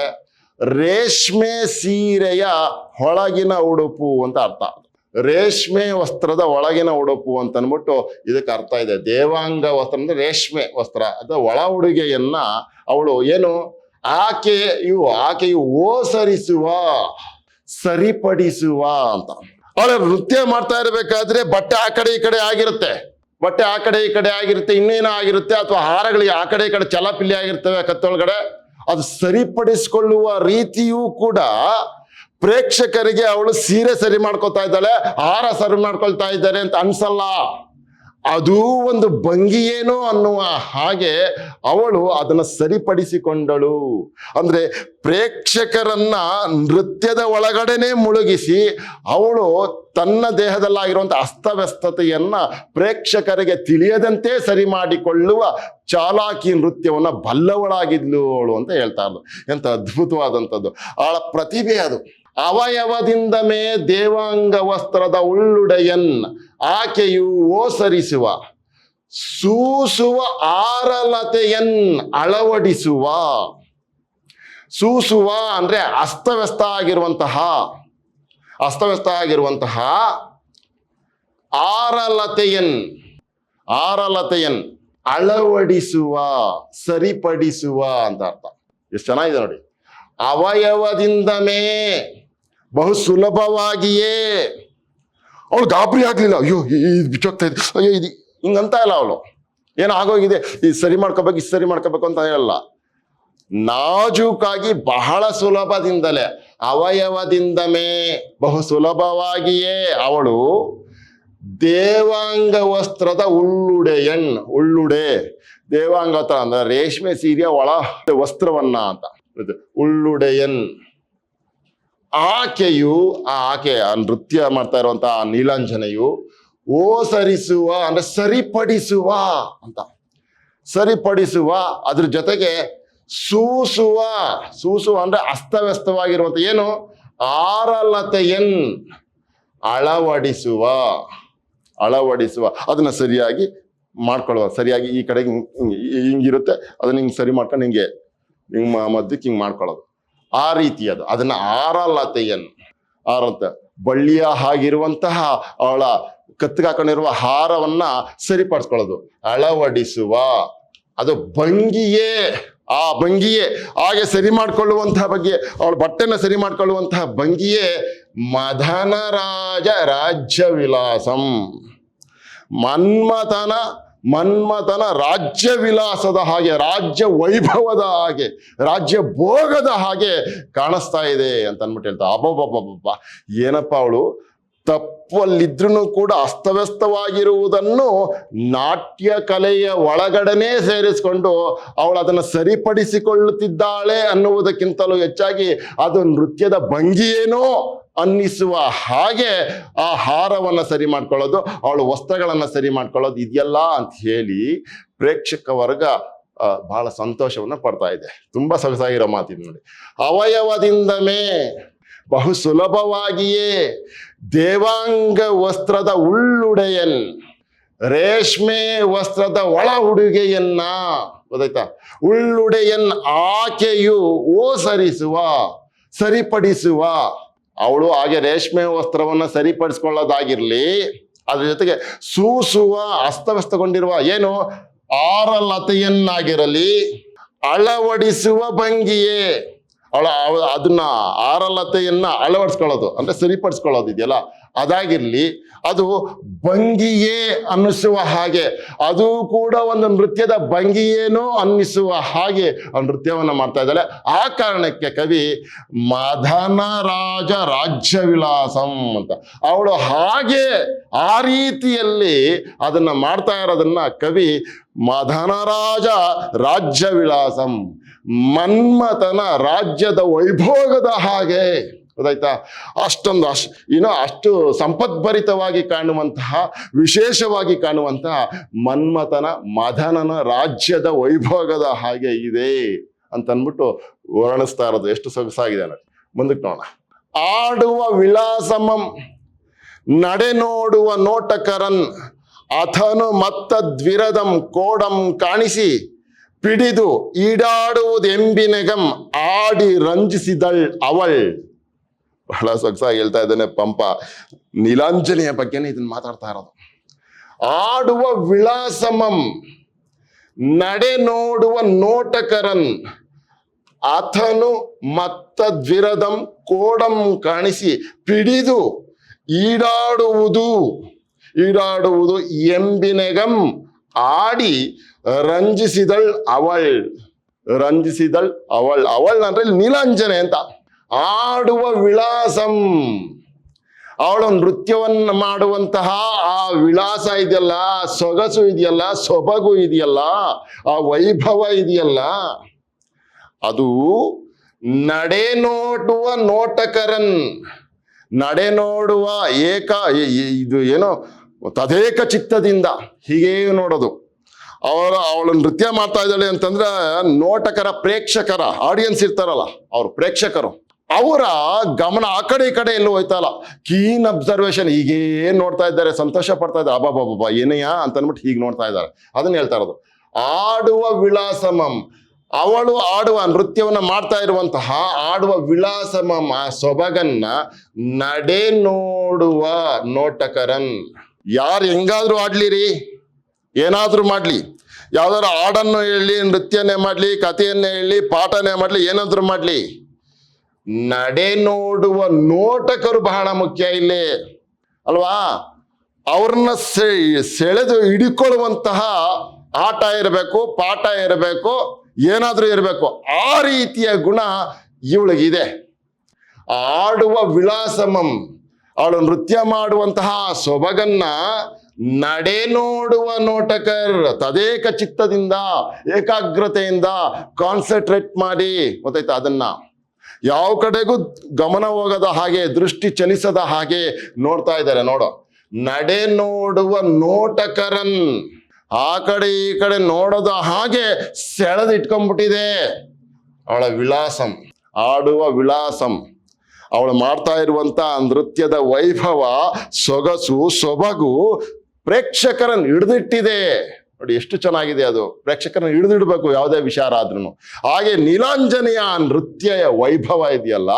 ರೇಷ್ಮೆ ಸೀರೆಯ ಹೊಳಗಿನ ಉಡುಪು ಅಂತ ಅರ್ಥ. ರೇಷ್ಮೆ ವಸ್ತ್ರದ ಒಳಗಿನ ಉಡುಪು ಅಂತ ಅಂದ್ಬಿಟ್ಟು ಇದಕ್ಕೆ ಅರ್ಥ ಇದೆ. ದೇವಾಂಗ ವಸ್ತ್ರ ಅಂದ್ರೆ ರೇಷ್ಮೆ ವಸ್ತ್ರ ಅಥವಾ ಒಳ ಉಡುಗೆಯನ್ನ ಅವಳು ಏನು ಆಕೆಯು ಓಸರಿಸುವ, ಸರಿಪಡಿಸುವ ಅಂತ. ಅವಳು ನೃತ್ಯ ಮಾಡ್ತಾ ಇರಬೇಕಾದ್ರೆ ಬಟ್ಟೆ ಆ ಕಡೆ ಈ ಕಡೆ ಆಗಿರುತ್ತೆ, ಬಟ್ಟೆ ಆ ಕಡೆ ಈ ಕಡೆ ಆಗಿರುತ್ತೆ, ಇನ್ನೇನೋ ಆಗಿರುತ್ತೆ, ಅಥವಾ ಹಾರಗಳಿಗೆ ಆ ಕಡೆ ಈ ಕಡೆ ಚಲಪಿಲ್ಲಿ ಆಗಿರ್ತವೆ ಕತ್ತೊಳಗಡೆ. ಅದು ಸರಿಪಡಿಸಿಕೊಳ್ಳುವ ರೀತಿಯೂ ಕೂಡ ಪ್ರೇಕ್ಷಕರಿಗೆ ಅವಳು ಸೀರೆ ಸರಿ ಮಾಡ್ಕೊತಾ ಇದ್ದಾಳೆ, ಹಾರ ಸರಿ ಮಾಡ್ಕೊಳ್ತಾ ಇದ್ದಾರೆ ಅಂತ ಅನ್ಸಲ್ಲ. ಅದು ಒಂದು ಭಂಗಿಯೇನೋ ಅನ್ನುವ ಹಾಗೆ ಅವಳು ಅದನ್ನ ಸರಿಪಡಿಸಿಕೊಂಡಳು. ಅಂದ್ರೆ ಪ್ರೇಕ್ಷಕರನ್ನ ನೃತ್ಯದ ಒಳಗಡೆನೆ ಮುಳುಗಿಸಿ ಅವಳು ತನ್ನ ದೇಹದಲ್ಲಾಗಿರುವಂಥ ಅಸ್ತವ್ಯಸ್ತತೆಯನ್ನ ಪ್ರೇಕ್ಷಕರಿಗೆ ತಿಳಿಯದಂತೆ ಸರಿ ಮಾಡಿಕೊಳ್ಳುವ ಚಾಲಾಕಿ ನೃತ್ಯವನ್ನ ಬಲ್ಲವಳಾಗಿದ್ಲು ಅವಳು ಅಂತ ಹೇಳ್ತಾ ಇದ್ಲು. ಎಂತ ಅದ್ಭುತವಾದಂಥದ್ದು ಅವಳ ಪ್ರತಿಭೆ ಅದು. ಅವಯವದಿಂದ ಮೇ ದೇವಾಂಗ ವಸ್ತ್ರದ ಉಳ್ಳುಡೆಯನ್ ಆಕೆಯು ಓಸರಿಸುವ, ಸೂಸುವ ಆರಲತೆಯನ್ ಅಳವಡಿಸುವ. ಸೂಸುವ ಅಂದ್ರೆ ಅಸ್ತವ್ಯಸ್ತ ಆಗಿರುವಂತಹ ಆರಲತೆಯನ್ ಅಳವಡಿಸುವ, ಸರಿಪಡಿಸುವ ಅಂತ ಅರ್ಥ. ಎಷ್ಟು ಚೆನ್ನಾಗಿದೆ ನೋಡಿ. ಅವಯವದಿಂದಮೇ ಬಹು ಸುಲಭವಾಗಿಯೇ. ಅವಳು ಗಾಬರಿ ಆಗ್ಲಿಲ್ಲ, ಅಯ್ಯೋ ಇದು ಬಿಚ್ಚೋಗ್ತಾ ಇದೆ, ಅಯ್ಯೋ ಇದು ಹಿಂಗಂತ ಇಲ್ಲ. ಅವಳು ಏನೋ ಆಗೋಗಿದೆ, ಇದು ಸರಿ ಮಾಡ್ಕೋಬೇಕು, ಇದು ಸರಿ ಮಾಡ್ಕೋಬೇಕು ಅಂತ ಹೇಳಲ್ಲ. ನಾಜೂಕಾಗಿ ಬಹಳ ಸುಲಭದಿಂದಲೇ, ಅವಯವದಿಂದಮೇ ಬಹು ಸುಲಭವಾಗಿಯೇ ಅವಳು ದೇವಾಂಗ ವಸ್ತ್ರದ ಉಳ್ಳುಡೆ ದೇವಾಂಗ ವಸ್ತ್ರ ಅಂದ್ರೆ ರೇಷ್ಮೆ ಸೀರೆಯ ಒಳ ವಸ್ತ್ರವನ್ನ ಅಂತ ಉಳ್ಳುಡೆಯನ್. ಆಕೆಯು ಆಕೆ ನೃತ್ಯ ಮಾಡ್ತಾ ಇರುವಂತಹ ನೀಲಾಂಜನೆಯು ಓಸರಿಸುವ ಅಂದ್ರೆ ಸರಿಪಡಿಸುವ ಅಂತ, ಸರಿಪಡಿಸುವ. ಅದ್ರ ಜೊತೆಗೆ ಸೂಸುವ ಅಂದ್ರೆ ಅಸ್ತವ್ಯಸ್ತವಾಗಿರುವಂತ ಏನು ಆರಲತೆಯನ್ ಅಳವಡಿಸುವ ಅದನ್ನ ಸರಿಯಾಗಿ ಮಾಡ್ಕೊಳ್ಳುವ. ಸರಿಯಾಗಿ ಈ ಕಡೆಗೆ ಹಿಂಗಿರುತ್ತೆ, ಅದನ್ನ ಹಿಂಗೆ ಸರಿ ಮಾಡ್ಕೊಂಡು ಹಿಂಗೆ ಮಧ್ಯಕ್ಕೆ ಹಿಂಗೆ ಮಾಡ್ಕೊಳ್ಳೋದು, ಆ ರೀತಿ ಅದು. ಅದನ್ನ ಆರಲತೆಯನ್ ಬಳ್ಳಿಯ ಹಾಗಿರುವಂತಹ ಅವಳ ಕತ್ತಿಗೆ ಹಾಕೊಂಡಿರುವ ಹಾರವನ್ನ ಸರಿಪಡಿಸ್ಕೊಳ್ಳೋದು. ಅಳವಡಿಸುವ ಅದು ಭಂಗಿಯೇ, ಆ ಭಂಗಿಯೇ ಹಾಗೆ ಸರಿ ಮಾಡ್ಕೊಳ್ಳುವಂತಹ ಬಗ್ಗೆ, ಅವಳ ಬಟ್ಟೆನ ಸರಿ ಮಾಡ್ಕೊಳ್ಳುವಂತಹ ಭಂಗಿಯೇ ಮದನರಾಜ ರಾಜ್ಯ ವಿಲಾಸಂ. ಮನ್ಮಥನ ರಾಜ್ಯ ವಿಲಾಸದ ಹಾಗೆ, ರಾಜ್ಯ ವೈಭವದ ಹಾಗೆ, ರಾಜ್ಯ ಭೋಗದ ಹಾಗೆ ಕಾಣಿಸ್ತಾ ಇದೆ ಅಂತ ಅಂದ್ಬಿಟ್ಟು ಹೇಳ್ತಾ. ಅಬ್ಬಬ್ಬಬ್ಬಬ್ಬ, ಏನಪ್ಪ ಅವಳು ತಪ್ಪಲ್ಲಿದ್ರೂ ಕೂಡ ಅಸ್ತವ್ಯಸ್ತವಾಗಿರುವುದನ್ನು ನಾಟ್ಯ ಕಲೆಯ ಒಳಗಡೆನೆ ಸೇರಿಸಿಕೊಂಡು ಅವಳು ಅದನ್ನು ಸರಿಪಡಿಸಿಕೊಳ್ಳುತ್ತಿದ್ದಾಳೆ ಅನ್ನುವುದಕ್ಕಿಂತಲೂ ಹೆಚ್ಚಾಗಿ ಅದು ನೃತ್ಯದ ಭಂಗಿಯೇನೋ ಅನ್ನಿಸುವ ಹಾಗೆ ಆ ಹಾರವನ್ನ ಸರಿ ಮಾಡ್ಕೊಳ್ಳೋದು, ಅವಳು ವಸ್ತ್ರಗಳನ್ನ ಸರಿ ಮಾಡ್ಕೊಳ್ಳೋದು ಇದೆಯಲ್ಲ ಅಂತ ಹೇಳಿ ಪ್ರೇಕ್ಷಕ ವರ್ಗ ಬಹಳ ಸಂತೋಷವನ್ನ ಪಡ್ತಾ ಇದೆ. ತುಂಬಾ ಸೊಗಸಾಗಿರೋ ಮಾತಿದೆ ನೋಡಿ. ಅವಯವದಿಂದಮೇ ಬಹು ಸುಲಭವಾಗಿಯೇ ದೇವಾಂಗ ವಸ್ತ್ರದ ಉಳ್ಳುಡೆಯನ್, ರೇಷ್ಮೆ ವಸ್ತ್ರದ ಒಳ ಉಡುಗೆಯನ್ನ, ಗೊತ್ತಾಯ್ತಾ, ಉಳ್ಳುಡೆಯನ್ ಆಕೆಯು ಓಸರಿಸುವ, ಸರಿಪಡಿಸುವ. ಅವಳು ಹಾಗೆ ರೇಷ್ಮೆ ವಸ್ತ್ರವನ್ನ ಸರಿಪಡಿಸ್ಕೊಳ್ಳೋದಾಗಿರ್ಲಿ, ಅದ್ರ ಜೊತೆಗೆ ಸೂಸುವ ಅಸ್ತವ್ಯಸ್ತಗೊಂಡಿರುವ ಏನು ಆರಲತೆಯನ್ನಾಗಿರಲಿ, ಅಳವಡಿಸುವ ಭಂಗಿಯೇ, ಅದನ್ನ ಆರಲತೆಯನ್ನ ಅಳವಡಿಸ್ಕೊಳ್ಳೋದು ಅಂದ್ರೆ ಸರಿಪಡಿಸ್ಕೊಳ್ಳೋದು ಇದೆಯಲ್ಲ ಅದಾಗಿರ್ಲಿ, ಅದು ಭಂಗಿಯೇ ಅನ್ನಿಸುವ ಹಾಗೆ, ಅದು ಕೂಡ ಒಂದು ನೃತ್ಯದ ಭಂಗಿಯೇನೋ ಅನ್ನಿಸುವ ಹಾಗೆ ಆ ನೃತ್ಯವನ್ನ ಮಾಡ್ತಾ ಇದ್ದಾಳೆ. ಆ ಕಾರಣಕ್ಕೆ ಕವಿ ಮದನರಾಜ ರಾಜ್ಯ ವಿಲಾಸಂ ಅಂತ, ಅವಳು ಹಾಗೆ ಆ ರೀತಿಯಲ್ಲಿ ಅದನ್ನ ಮಾಡ್ತಾ ಇರೋದನ್ನ ಕವಿ ಮದನರಾಜ ರಾಜ್ಯ ವಿಲಾಸಂ, ಮನ್ಮಥನ ರಾಜ್ಯದ ವೈಭೋಗದ ಹಾಗೆ, ಗೊತ್ತಾಯ್ತಾ, ಅಷ್ಟು ಸಂಪದ್ಭರಿತವಾಗಿ ಕಾಣುವಂತಹ, ವಿಶೇಷವಾಗಿ ಕಾಣುವಂತಹ ಮನ್ಮಥನ ಮದನನ ರಾಜ್ಯದ ವೈಭೋಗದ ಹಾಗೆ ಇದೆ ಅಂತ ಅಂದ್ಬಿಟ್ಟು ವರ್ಣಿಸ್ತಾ ಇರೋದು ಎಷ್ಟು ಸೊಗಸಾಗಿದೆ ನೋಡಿ. ಮುಂದಕ್ಕೆ ನೋಡೋಣ. ಆಡುವ ವಿಲಾಸಮಂ ನಡೆ ನೋಡುವ ನೋಟಕರನ್ ಅಥನು ಮತ್ತ ದ್ವಿರದಂ ಕೋಡಂ ಕಾಣಿಸಿ ಪಿಡಿದು ಈಡಾಡುವುದೆಂಬಿನೆಗಂ ಆಡಿ ರಂಜಿಸಿದಳ್ ಅವಳ್. ಬಹಳ ಸೊಗಸಾಗಿ ಹೇಳ್ತಾ ಇದ್ದಾನೆ ಪಂಪ. ನೀಲಾಂಜನೆಯ ಬಗ್ಗೆನೇ ಇದನ್ನ ಮಾತಾಡ್ತಾ ಇರೋದು. ಆಡುವ ವಿಳಾಸಮಂ, ನಡೆ ನೋಡುವ ನೋಟಕರನ್, ಅಥನು ಮತ್ತ ದ್ವಿರದಂ ಕೋಡಂ ಕಾಣಿಸಿ ಪಿಡಿದು ಈಡಾಡುವುದು ಎಂಬಿನೆಗಂ ಆಡಿ ರಂಜಿಸಿದಳ್ ಅವಳ್. ಅವಳ್ ಅಂದ್ರೆ ನೀಲಾಂಜನೆ ಅಂತ. ಆಡುವ ವಿಳಾಸಂ, ಅವಳು ನೃತ್ಯವನ್ನ ಮಾಡುವಂತಹ ಆ ವಿಳಾಸ ಇದೆಯಲ್ಲ, ಸೊಗಸು ಇದೆಯಲ್ಲ, ಸೊಬಗು ಇದೆಯಲ್ಲ, ಆ ವೈಭವ ಇದೆಯಲ್ಲ, ಅದು ನಡೆ ನೋಡುವ ನೋಟಕರನ್, ನಡೆ ನೋಡುವ ಇದು ಏನೋ ತದೇಕ ಚಿತ್ತದಿಂದ ಹೀಗೇ ನೋಡೋದು. ಅವಳು ನೃತ್ಯ ಮಾಡ್ತಾ ಇದ್ದಾಳೆ ಅಂತಂದ್ರೆ ನೋಟಕರ, ಪ್ರೇಕ್ಷಕರ, ಆಡಿಯನ್ಸ್ ಇರ್ತಾರಲ್ಲ, ಅವ್ರು ಪ್ರೇಕ್ಷಕರು, ಅವರ ಗಮನ ಆ ಕಡೆ ಈ ಕಡೆ ಎಲ್ಲೂ ಹೋಯ್ತಲ್ಲ, ಕೀನ್ ಅಬ್ಸರ್ವೇಷನ್, ಹೀಗೇ ನೋಡ್ತಾ ಇದ್ದಾರೆ, ಸಂತೋಷ ಪಡ್ತಾ ಇದ್ದಾರೆ. ಅಬ್ಬಾಬಾಬಾ ಏನಯ್ಯ ಅಂತ ಅಂದ್ಬಿಟ್ಟು ಹೀಗೆ ನೋಡ್ತಾ ಇದ್ದಾರೆ. ಅದನ್ನ ಹೇಳ್ತಾ ಇರೋದು. ಆಡುವ ವಿಳಾಸಮಂ, ಅವಳು ಆಡುವ ನೃತ್ಯವನ್ನ ಮಾಡ್ತಾ ಇರುವಂತಹ ಆಡುವ ವಿಳಾಸಮಂ, ಆ ಸೊಬಗನ್ನ ನಡೆ ನೋಡುವ ನೋಟಕರನ್. ಯಾರು ಹೆಂಗಾದ್ರೂ ಆಡ್ಲಿರಿ, ಏನಾದ್ರೂ ಮಾಡ್ಲಿ, ಯಾವ್ದಾದ್ರು ಹಾಡನ್ನು ಹೇಳಿ, ನೃತ್ಯನೇ ಮಾಡ್ಲಿ, ಕಥೆಯನ್ನೇ ಹೇಳಿ, ಪಾಠನೇ ಮಾಡ್ಲಿ, ಏನಾದ್ರೂ ಮಾಡ್ಲಿ, ನಡೆ ನೋಡುವ ನೋಟಕರು ಬಹಳ ಮುಖ್ಯ ಇಲ್ಲಿ ಅಲ್ವಾ. ಅವ್ರನ್ನ ಸೆಳೆದು ಹಿಡಿಕೊಳ್ಳುವಂತಹ ಆಟ ಇರಬೇಕು, ಪಾಠ ಇರಬೇಕು, ಏನಾದ್ರೂ ಇರಬೇಕು. ಆ ರೀತಿಯ ಗುಣ ಇವಳಿಗಿದೆ. ಆಡುವ ವಿಳಾಸಮಂ, ಅವಳು ನೃತ್ಯ ಮಾಡುವಂತಹ ಸೊಬಗನ್ನ ನಡೆ ನೋಡುವ ನೋಟಕರ್, ತದೇಕ ಚಿತ್ತದಿಂದ, ಏಕಾಗ್ರತೆಯಿಂದ ಕಾನ್ಸಂಟ್ರೇಟ್ ಮಾಡಿ, ಗೊತ್ತಾಯ್ತಾ, ಅದನ್ನ ಯಾವ ಕಡೆಗೂ ಗಮನ ಹೋಗದ ಹಾಗೆ, ದೃಷ್ಟಿ ಚಲಿಸದ ಹಾಗೆ ನೋಡ್ತಾ ಇದ್ದಾರೆ. ನೋಡೋ, ನಡೆ ನೋಡುವ ನೋಟಕರನ್, ಆ ಕಡೆ ಈ ಕಡೆ ನೋಡೋದ ಹಾಗೆ ಸೆಳೆದು ಇಟ್ಕೊಂಡ್ಬಿಟ್ಟಿದೆ ಅವಳ ವಿಳಾಸಂ, ಆಡುವ ವಿಳಾಸಂ. ಅವಳು ಮಾಡ್ತಾ ಇರುವಂತ ನೃತ್ಯದ ವೈಭವ, ಸೊಗಸು, ಸೊಬಗು ಪ್ರೇಕ್ಷಕರನ್ನು ಹಿಡಿದಿಟ್ಟಿದೆ. ನೋಡಿ ಎಷ್ಟು ಚೆನ್ನಾಗಿದೆ ಅದು. ಪ್ರೇಕ್ಷಕರನ್ನು ಹಿಡಿದಿಡ್ಬೇಕು ಯಾವುದೇ ವಿಚಾರ ಆದ್ರೂ. ಹಾಗೆ ನೀಲಾಂಜನೆಯ ನೃತ್ಯ ವೈಭವ ಇದೆಯಲ್ಲ,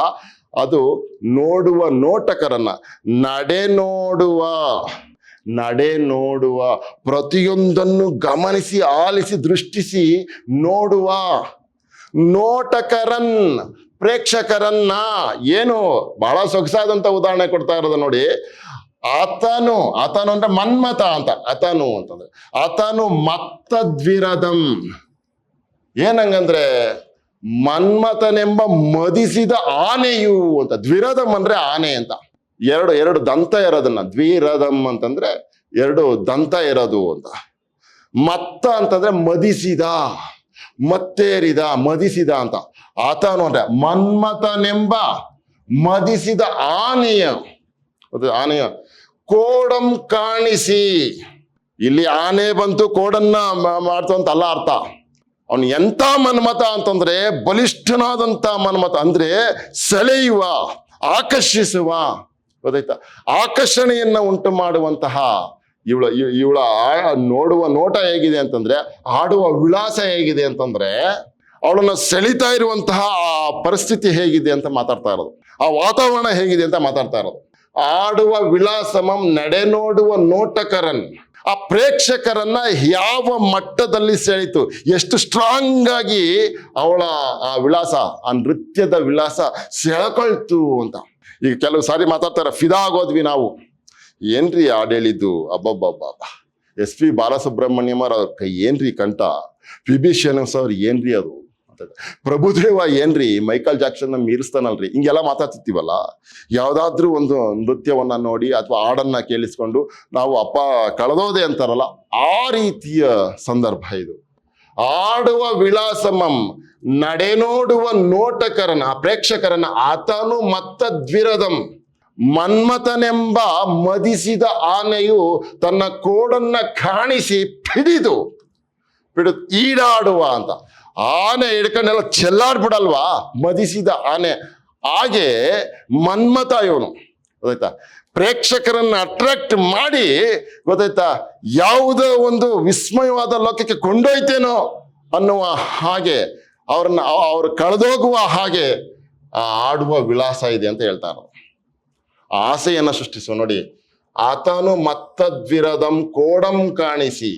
ಅದು ನೋಡುವ ನೋಟಕರನ್ನ, ನಡೆ ನೋಡುವ ಪ್ರತಿಯೊಂದನ್ನು ಗಮನಿಸಿ, ಆಲಿಸಿ, ದೃಷ್ಟಿಸಿ ನೋಡುವ ನೋಟಕರನ್, ಪ್ರೇಕ್ಷಕರನ್ನ. ಏನು ಬಹಳ ಸೊಗಸಾದಂತ ಉದಾಹರಣೆ ಕೊಡ್ತಾ ಇರೋದು ನೋಡಿ. ಆತನು ಅಂದ್ರೆ ಮನ್ಮಥ ಅಂತ, ಆತನು ಮತ್ತ ದ್ವಿರದಂ, ಏನಂಗಂದ್ರೆ ಮನ್ಮಥನೆಂಬ ಮದಿಸಿದ ಆನೆಯು ಅಂತ. ದ್ವಿರದಂ ಅಂದ್ರೆ ಆನೆ ಅಂತ. ಎರಡು ದಂತ ಇರೋದನ್ನ ದ್ವಿರದಂ ಅಂತಂದ್ರೆ ಎರಡು ದಂತ ಇರೋದು ಅಂತ. ಮತ್ತ ಅಂತಂದ್ರೆ ಮದಿಸಿದ, ಮತ್ತೇರಿದ, ಮದಿಸಿದ ಅಂತ. ಆತನು ಅಂದ್ರೆ ಮನ್ಮಥನೆಂಬ ಮದಿಸಿದ ಆನೆಯ ಕೋಡಂ ಕಾಣಿಸಿ. ಇಲ್ಲಿ ಆನೆ ಬಂತು, ಕೋಡನ್ನ ಮಾಡ್ತು ಅಂತ ಅಲ್ಲ ಅರ್ಥ. ಅವನು ಎಂತ ಮನ್ಮಥ ಅಂತಂದ್ರೆ ಬಲಿಷ್ಠನಾದಂತ ಮನ್ಮಥ, ಅಂದ್ರೆ ಸೆಳೆಯುವ, ಆಕರ್ಷಿಸುವ, ಗೊತ್ತಾಯ್ತಾ, ಆಕರ್ಷಣೆಯನ್ನ ಉಂಟು ಮಾಡುವಂತಹ ಇವಳ ನೋಡುವ ನೋಟ ಹೇಗಿದೆ ಅಂತಂದ್ರೆ, ಆಡುವ ವಿಳಾಸ ಹೇಗಿದೆ ಅಂತಂದ್ರೆ, ಅವಳನ್ನ ಸೆಳಿತಾ ಇರುವಂತಹ ಆ ಪರಿಸ್ಥಿತಿ ಹೇಗಿದೆ ಅಂತ ಮಾತಾಡ್ತಾ ಇರೋದು, ಆ ವಾತಾವರಣ ಹೇಗಿದೆ ಅಂತ ಮಾತಾಡ್ತಾ ಇರೋದು. ಆಡುವ ವಿಳಾಸಮಂ, ನಡೆ ನೋಡುವ ನೋಟಕರನ್, ಆ ಪ್ರೇಕ್ಷಕರನ್ನ ಯಾವ ಮಟ್ಟದಲ್ಲಿ ಸೆಳೀತು, ಎಷ್ಟು ಸ್ಟ್ರಾಂಗ್ ಆಗಿ ಅವಳ ಆ ವಿಳಾಸ, ಆ ನೃತ್ಯದ ವಿಳಾಸ ಸೆಳ್ಕೊಳ್ತು ಅಂತ. ಈಗ ಕೆಲವು ಸಾರಿ ಮಾತಾಡ್ತಾರೆ, ಫಿದಾ ಆಗೋದ್ವಿ ನಾವು. ಏನ್ರಿ ಹಾಡು ಹೇಳಿದ್ದು, ಅಬ್ಬಬ್ಬಬ್ಬ, SP ಬಾಲಸುಬ್ರಹ್ಮಣ್ಯಂ ಅವ್ರ ಕೈ ಏನ್ರಿ ಕಂಠ, PB ಶ್ರೀನಿವಾಸ್ ಅವ್ರು ಏನ್ರಿ ಅದು, ಪ್ರಭುದೇವ ಏನ್ರಿ ಮೈಕಲ್ ಜಾಕ್ಸನ್ ಮೀರಿಸ್ತಾನಲ್ರಿ, ಹಿಂಗೆಲ್ಲ ಮಾತಾಡ್ತಿರ್ತೀವಲ್ಲ. ಯಾವ್ದಾದ್ರೂ ಒಂದು ನೃತ್ಯವನ್ನ ನೋಡಿ ಅಥವಾ ಹಾಡನ್ನ ಕೇಳಿಸ್ಕೊಂಡು ನಾವು ಅಪ್ಪ ಕಳೆದೋದೆ ಅಂತಾರಲ್ಲ, ಆ ರೀತಿಯ ಸಂದರ್ಭ ಇದು. ಆಡುವ ವಿಳಾಸಮಂ, ನಡೆ ನೋಡುವ ನೋಟಕರನ, ಪ್ರೇಕ್ಷಕರನ್ನ, ಆತನು ಮತ್ತ ದ್ವಿರದಂ, ಮನ್ಮಥನೆಂಬ ಮದಿಸಿದ ಆನೆಯು ತನ್ನ ಕೋಡನ್ನ ಕಾಣಿಸಿ ಪಿಡಿದು ಈಡಾಡುವ ಅಂತ. ಆನೆ ಹಿಡ್ಕೊಂಡೆಲ್ಲ ಚೆಲ್ಲಾಡ್ಬಿಡಲ್ವಾ, ಮದಿಸಿದ ಆನೆ. ಹಾಗೆ ಮನ್ಮಥ ಇವನು, ಗೊತ್ತಾಯ್ತಾ, ಪ್ರೇಕ್ಷಕರನ್ನ ಅಟ್ರಾಕ್ಟ್ ಮಾಡಿ, ಗೊತ್ತಾಯ್ತಾ, ಯಾವುದೋ ಒಂದು ವಿಸ್ಮಯವಾದ ಲೋಕಕ್ಕೆ ಕೊಂಡೊಯ್ತೇನೋ ಅನ್ನುವ ಹಾಗೆ, ಅವ್ರು ಕಳೆದೋಗುವ ಹಾಗೆ ಆ ಆಡುವ ವಿಳಾಸ ಇದೆ ಅಂತ ಹೇಳ್ತಾರೆ. ಆಸೆಯನ್ನು ಸೃಷ್ಟಿಸುವ. ನೋಡಿ, ಆತನು ಮತ್ತದ್ವಿರದಂ ಕೋಡಂ ಕಾಣಿಸಿ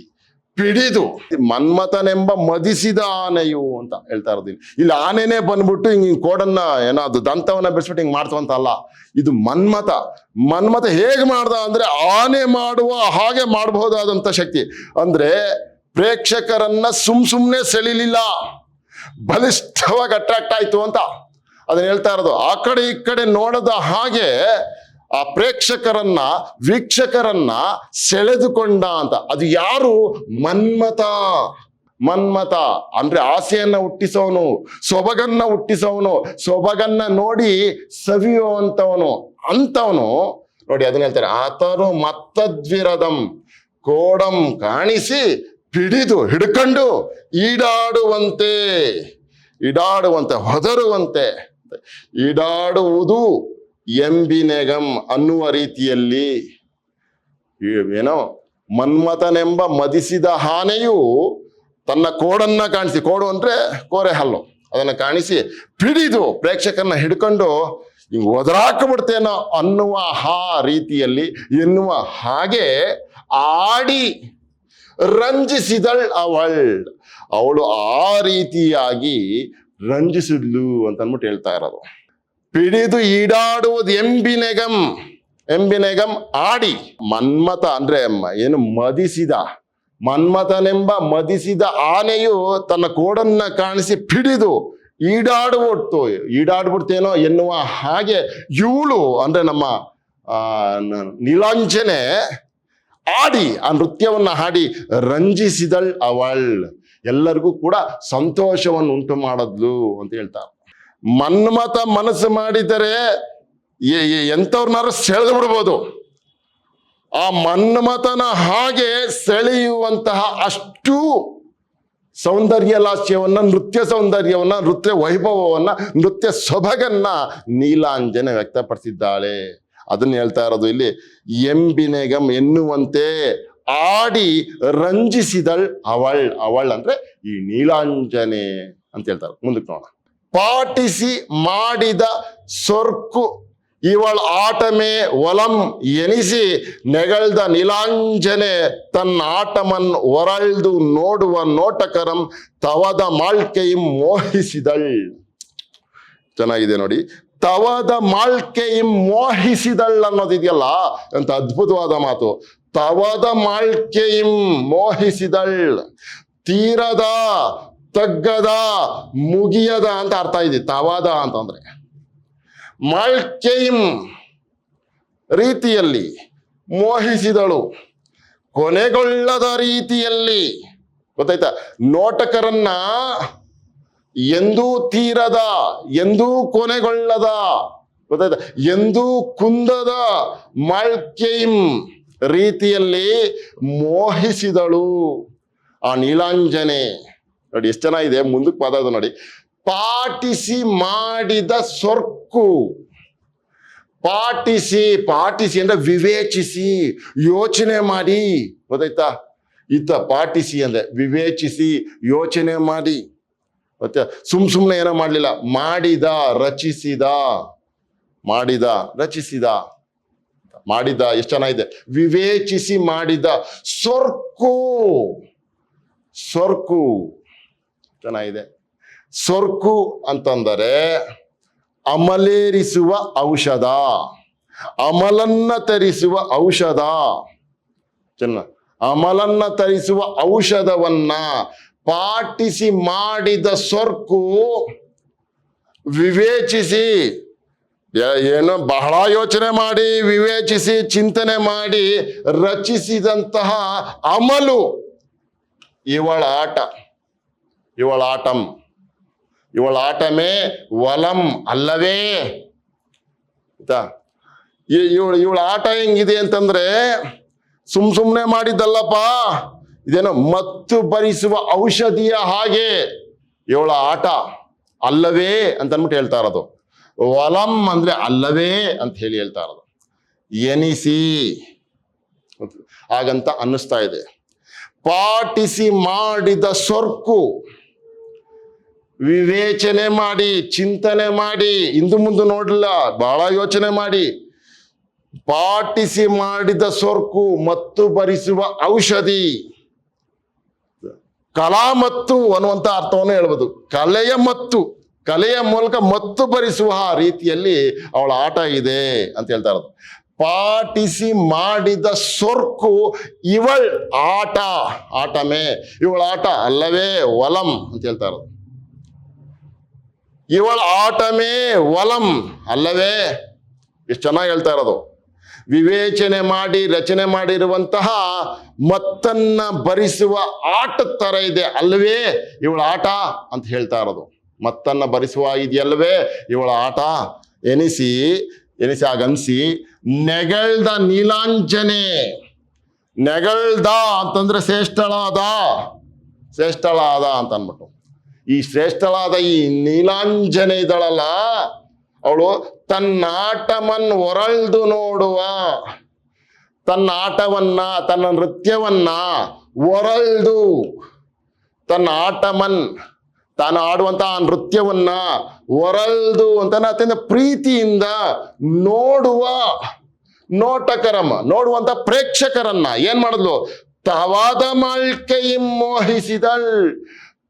ಪಿಡಿದು ಮನ್ಮಥನೆಂಬ ಮದಿಸಿದ ಆನೆಯು ಅಂತ ಹೇಳ್ತಾ ಇರೋದು. ಇಲ್ಲಿ ಆನೆನೇ ಬಂದ್ಬಿಟ್ಟು ಹಿಂಗೆ ಕೋಡನ್ನ ಏನೋ ಅದು ದಂತವನ್ನ ಬೆಳೆಸ್ಬಿಟ್ಟು ಹಿಂಗೆ ಮಾಡ್ತವಂತ ಅಲ್ಲ, ಇದು ಮನ್ಮಥ ಹೇಗೆ ಮಾಡ್ದ ಅಂದ್ರೆ ಆನೆ ಮಾಡುವ ಹಾಗೆ ಮಾಡಬಹುದಾದಂತ ಶಕ್ತಿ. ಅಂದ್ರೆ ಪ್ರೇಕ್ಷಕರನ್ನ ಸುಮ್ನೆ ಸೆಳಿಲಿಲ್ಲ, ಬಲಿಷ್ಠವಾಗಿ ಅಟ್ರಾಕ್ಟ್ ಆಯ್ತು ಅಂತ ಅದನ್ನ ಹೇಳ್ತಾ ಇರೋದು. ಆ ಕಡೆ ಈ ಕಡೆ ನೋಡದ ಹಾಗೆ ಆ ಪ್ರೇಕ್ಷಕರನ್ನ ವೀಕ್ಷಕರನ್ನ ಸೆಳೆದುಕೊಂಡ ಅಂತ. ಅದು ಯಾರು? ಮನ್ಮಥ ಅಂದ್ರೆ ಆಸೆಯನ್ನ ಹುಟ್ಟಿಸೋನು, ಸೊಬಗನ್ನ ಹುಟ್ಟಿಸೋನು, ಸೊಬಗನ್ನ ನೋಡಿ ಸವಿಯುವಂತವನು ಅಂತವನು. ನೋಡಿ ಅದನ್ನ ಹೇಳ್ತಾರೆ, ಆತನು ಮತ್ತದ್ವಿರದಂ ಕೋಡಂ ಕಾಣಿಸಿ ಪಿಡಿದು ಹಿಡ್ಕೊಂಡು ಈಡಾಡುವಂತೆ ಹೊದರುವಂತೆ, ಈಡಾಡುವುದು ಎಂಬಿನೆಗಂ ಅನ್ನುವ ರೀತಿಯಲ್ಲಿ. ಏನೋ ಮನ್ಮಥನೆಂಬ ಮದಿಸಿದ ಆನೆಯು ತನ್ನ ಕೋಡನ್ನ ಕಾಣಿಸಿ, ಕೋಡು ಅಂದ್ರೆ ಕೋರೆ ಹಲ್ಲು, ಅದನ್ನ ಕಾಣಿಸಿ ಪಿಡಿದು ಪ್ರೇಕ್ಷಕರನ್ನ ಹಿಡ್ಕೊಂಡು ಹಿಂಗ್ ಒದರಾಕಬಿಡ್ತೇನೋ ಅನ್ನುವ ರೀತಿಯಲ್ಲಿ ಎನ್ನುವ ಹಾಗೆ ಆಡಿ ರಂಜಿಸಿದಳ್ ಅವಳು ಆ ರೀತಿಯಾಗಿ ರಂಜಿಸಿದ್ಲು ಅಂತ ಅಂದ್ಬಿಟ್ಟು ಹೇಳ್ತಾ ಇರೋದು. ಪಿಡಿದು ಈಡಾಡುವುದು ಎಂಬಿನೆಗಂ ಆಡಿ. ಮನ್ಮಥ ಅಂದ್ರೆ ಏನು ಮನ್ಮಥನೆಂಬ ಮದಿಸಿದ ಆನೆಯು ತನ್ನ ಕೋಡನ್ನ ಕಾಣಿಸಿ ಪಿಡಿದು ಈಡಾಡ್ಬಿಡ್ತೇನೋ ಎನ್ನುವ ಹಾಗೆ ಇವಳು ಅಂದ್ರೆ ನಮ್ಮ ನೀಲಾಂಜನೆ ಆಡಿ ಆ ನೃತ್ಯವನ್ನ ಹಾಡಿ ರಂಜಿಸಿದಳ್ ಎಲ್ಲರಿಗೂ ಕೂಡ ಸಂತೋಷವನ್ನು ಉಂಟು ಮಾಡದ್ಲು ಅಂತ ಹೇಳ್ತಾರೆ. ಮನ್ಮಥ ಮನಸ್ಸು ಮಾಡಿದರೆ ಎಂಥವ್ರನ್ನಾರು ಸೆಳೆದು ಬಿಡ್ಬೋದು. ಆ ಮನ್ಮಥನ ಹಾಗೆ ಸೆಳೆಯುವಂತಹ ಅಷ್ಟು ಸೌಂದರ್ಯ ಲಾಸ್ಯವನ್ನ, ನೃತ್ಯ ಸೌಂದರ್ಯವನ್ನ, ನೃತ್ಯ ವೈಭವವನ್ನ, ನೃತ್ಯ ಸೊಬಗನ್ನ ನೀಲಾಂಜನೆ ವ್ಯಕ್ತಪಡಿಸಿದ್ದಾಳೆ. ಅದನ್ನ ಹೇಳ್ತಾ ಇರೋದು ಇಲ್ಲಿ. ಎಂಬಿನೆಗಂ ಎನ್ನುವಂತೆ ಆಡಿ ರಂಜಿಸಿದಳ್ ಅವಳ್ ಅಂದ್ರೆ ಈ ನೀಲಾಂಜನೆ ಅಂತ ಹೇಳ್ತಾರೆ. ಮುಂದಕ್ಕೆ ನೋಡೋಣ. ಪಾಟಿಸಿ ಮಾಡಿದ ಸೊರ್ಕು ಇವಳ ಆಟಮೇ ಒಲಂ ಎನಿಸಿ ನೆಗಳ್ದ ನೀಲಾಂಜನೆ ತನ್ನ ಆಟಮನ್ ಒರಳ್ದು ನೋಡುವ ನೋಟಕರಂ ತವದ ಮಾಳ್ಕೆಯಂ ಮೋಹಿಸಿದಳ್. ಚೆನ್ನಾಗಿದೆ ನೋಡಿ. ತವದ ಮಾಳ್ಕೆಯಂ ಮೋಹಿಸಿದಳ್ ಅನ್ನೋದಿದೆಯಲ್ಲ, ಅಂತ ಅದ್ಭುತವಾದ ಮಾತು. ತವದ ಮಾಳ್ಕೆಯಂ ಮೋಹಿಸಿದಳ್, ತೀರದ, ತಗ್ಗದ, ಮುಗಿಯದ ಅಂತ ಅರ್ಥ ಇದೆ ತವದ ಅಂತಂದ್ರೆ. ಮಾಳ್ಕೆಯಂ ರೀತಿಯಲ್ಲಿ ಮೋಹಿಸಿದಳು, ಕೊನೆಗೊಳ್ಳದ ರೀತಿಯಲ್ಲಿ. ಗೊತ್ತಾಯ್ತಾ? ನೋಟಕರನ್ನ ಎಂದೂ ತೀರದ, ಎಂದೂ ಕೊನೆಗೊಳ್ಳದ, ಗೊತ್ತಾಯ್ತಾ, ಎಂದೂ ಕುಂದದ ಮಾಳ್ಕೆಯಂ ರೀತಿಯಲ್ಲಿ ಮೋಹಿಸಿದಳು ಆ ನೀಲಾಂಜನೆ. ನೋಡಿ ಎಷ್ಟು ಚೆನ್ನಾಗಿದೆ. ಮುಂದಕ್ಕೆ ಪದ ಅದು ನೋಡಿ. ಪಾಟಿಸಿ ಮಾಡಿದ ಸೊರ್ಕು. ಪಾಟಿಸಿ ಅಂದ್ರೆ ವಿವೇಚಿಸಿ, ಯೋಚನೆ ಮಾಡಿ. ಗೊತ್ತಾಯ್ತಾ? ಪಾಟಿಸಿ ಅಂದ್ರೆ ವಿವೇಚಿಸಿ, ಯೋಚನೆ ಮಾಡಿ. ಮತ್ತೆ ಸುಮ್ನೆ ಏನೋ ಮಾಡ್ಲಿಲ್ಲ, ರಚಿಸಿದ ಎಷ್ಟು ಚೆನ್ನಾಗಿದೆ. ವಿವೇಚಿಸಿ ಮಾಡಿದ ಸೊರ್ಕು ಚೆನ್ನಾಗಿದೆ. ಸೊರ್ಕು ಅಂತಂದರೆ ಅಮಲೇರಿಸುವ ಔಷಧ, ಅಮಲನ್ನ ತರಿಸುವ ಔಷಧ. ಅಮಲನ್ನ ತರಿಸುವ ಔಷಧವನ್ನ ಪಾಟಿಸಿ ಮಾಡಿದ ಸೊರ್ಕು ವಿವೇಚಿಸಿ, ಏನೋ ಬಹಳ ಯೋಚನೆ ಮಾಡಿ, ವಿವೇಚಿಸಿ, ಚಿಂತನೆ ಮಾಡಿ ರಚಿಸಿದಂತಹ ಅಮಲು ಇವಳ ಆಟಮೇ ವಲಂ ಅಲ್ಲವೇ. ಇವಳ ಆಟ ಹೆಂಗಿದೆ ಅಂತಂದ್ರೆ ಸುಮ್ನೆ ಮಾಡಿದ್ದಲ್ಲಪ್ಪ, ಇದೇನೋ ಮತ್ತು ಭರಿಸುವ ಔಷಧಿಯ ಹಾಗೆ ಇವಳ ಆಟ ಅಲ್ಲವೇ ಅಂತ ಅಂದ್ಬಿಟ್ಟು ಹೇಳ್ತಾ ಇರೋದು. ವಲಂ ಅಂದ್ರೆ ಅಲ್ಲವೇ ಅಂತ ಹೇಳಿ ಹೇಳ್ತಾ ಇರೋದು. ಎನಿಸಿ ಹಾಗಂತ ಅನ್ನಿಸ್ತಾ ಇದೆ. ಪಾಟಿಸಿ ಮಾಡಿದ ಸೊರ್ಕು ವಿವೇಚನೆ ಮಾಡಿ, ಚಿಂತನೆ ಮಾಡಿ, ಇಂದು ಮುಂದೆ ನೋಡಲಿಲ್ಲ, ಬಹಳ ಯೋಚನೆ ಮಾಡಿ ಪಾಟಿಸಿ ಮಾಡಿದ ಸೊರ್ಕು ಮತ್ತು ಭರಿಸುವ ಔಷಧಿ. ಕಲಾ ಮತ್ತು ಅನ್ನುವಂಥ ಅರ್ಥವನ್ನು ಹೇಳ್ಬೋದು. ಕಲೆಯ ಮೂಲಕ ಮತ್ತು ಭರಿಸುವ ರೀತಿಯಲ್ಲಿ ಅವಳ ಆಟ ಇದೆ ಅಂತ ಹೇಳ್ತಾ ಇರೋದು. ಪಾಟಿಸಿ ಮಾಡಿದ ಸೊರ್ಕು ಇವಳ್ ಆಟಮೇ, ಇವಳ ಆಟ ಅಲ್ಲವೇ ಒಲಂ ಅಂತ ಹೇಳ್ತಾ ಇರೋದು. ಇವಳ ಆಟಮೇ ಒಲಂ ಅಲ್ಲವೇ, ಎಷ್ಟು ಚೆನ್ನಾಗಿ ಹೇಳ್ತಾ ಇರೋದು. ವಿವೇಚನೆ ಮಾಡಿ ರಚನೆ ಮಾಡಿರುವಂತಹ ಮತ್ತನ್ನ ಭರಿಸುವ ಆಟದ ತರ ಇದೆ ಅಲ್ವೇ ಇವಳ ಆಟ ಅಂತ ಹೇಳ್ತಾ ಇರೋದು. ಮತ್ತನ್ನ ಭರಿಸುವ ಇದೆಯಲ್ವೇ ಇವಳ ಆಟ ಎನಿಸಿ ಆಗನ್ಸಿ ನೆಗಳ್ದ ನೀಲಾಂಜನೆ. ನೆಗಳ್ದ ಅಂತಂದ್ರೆ ಶ್ರೇಷ್ಠಳಾದ ಅಂತ ಅನ್ಬಿಟ್ಟು. ಈ ಶ್ರೇಷ್ಠಳಾದ ಈ ನೀಲಾಂಜನೆ ಇದ್ದಳಲ್ಲ, ಅವಳು ತನ್ನ ಆಟಮನ್ ಹೊರಳ್ದು ನೋಡುವ, ತನ್ನ ಆಟವನ್ನ ತನ್ನ ನೃತ್ಯವನ್ನ ಹೊರಳ್ದು, ತನ್ನ ಆಟಮನ್ ತಾನು ಆಡುವಂತ ಆ ನೃತ್ಯವನ್ನ ಹೊರಳ್ದು ಅಂತ ಅತ್ಯಂತ ಪ್ರೀತಿಯಿಂದ ನೋಡುವ ನೋಡುವಂತ ಪ್ರೇಕ್ಷಕರನ್ನ ಏನ್ ಮಾಡಿದ್ಲು, ತವಾದ ಮಾಳ್ಕೆ ಮೋಹಿಸಿದಳ್,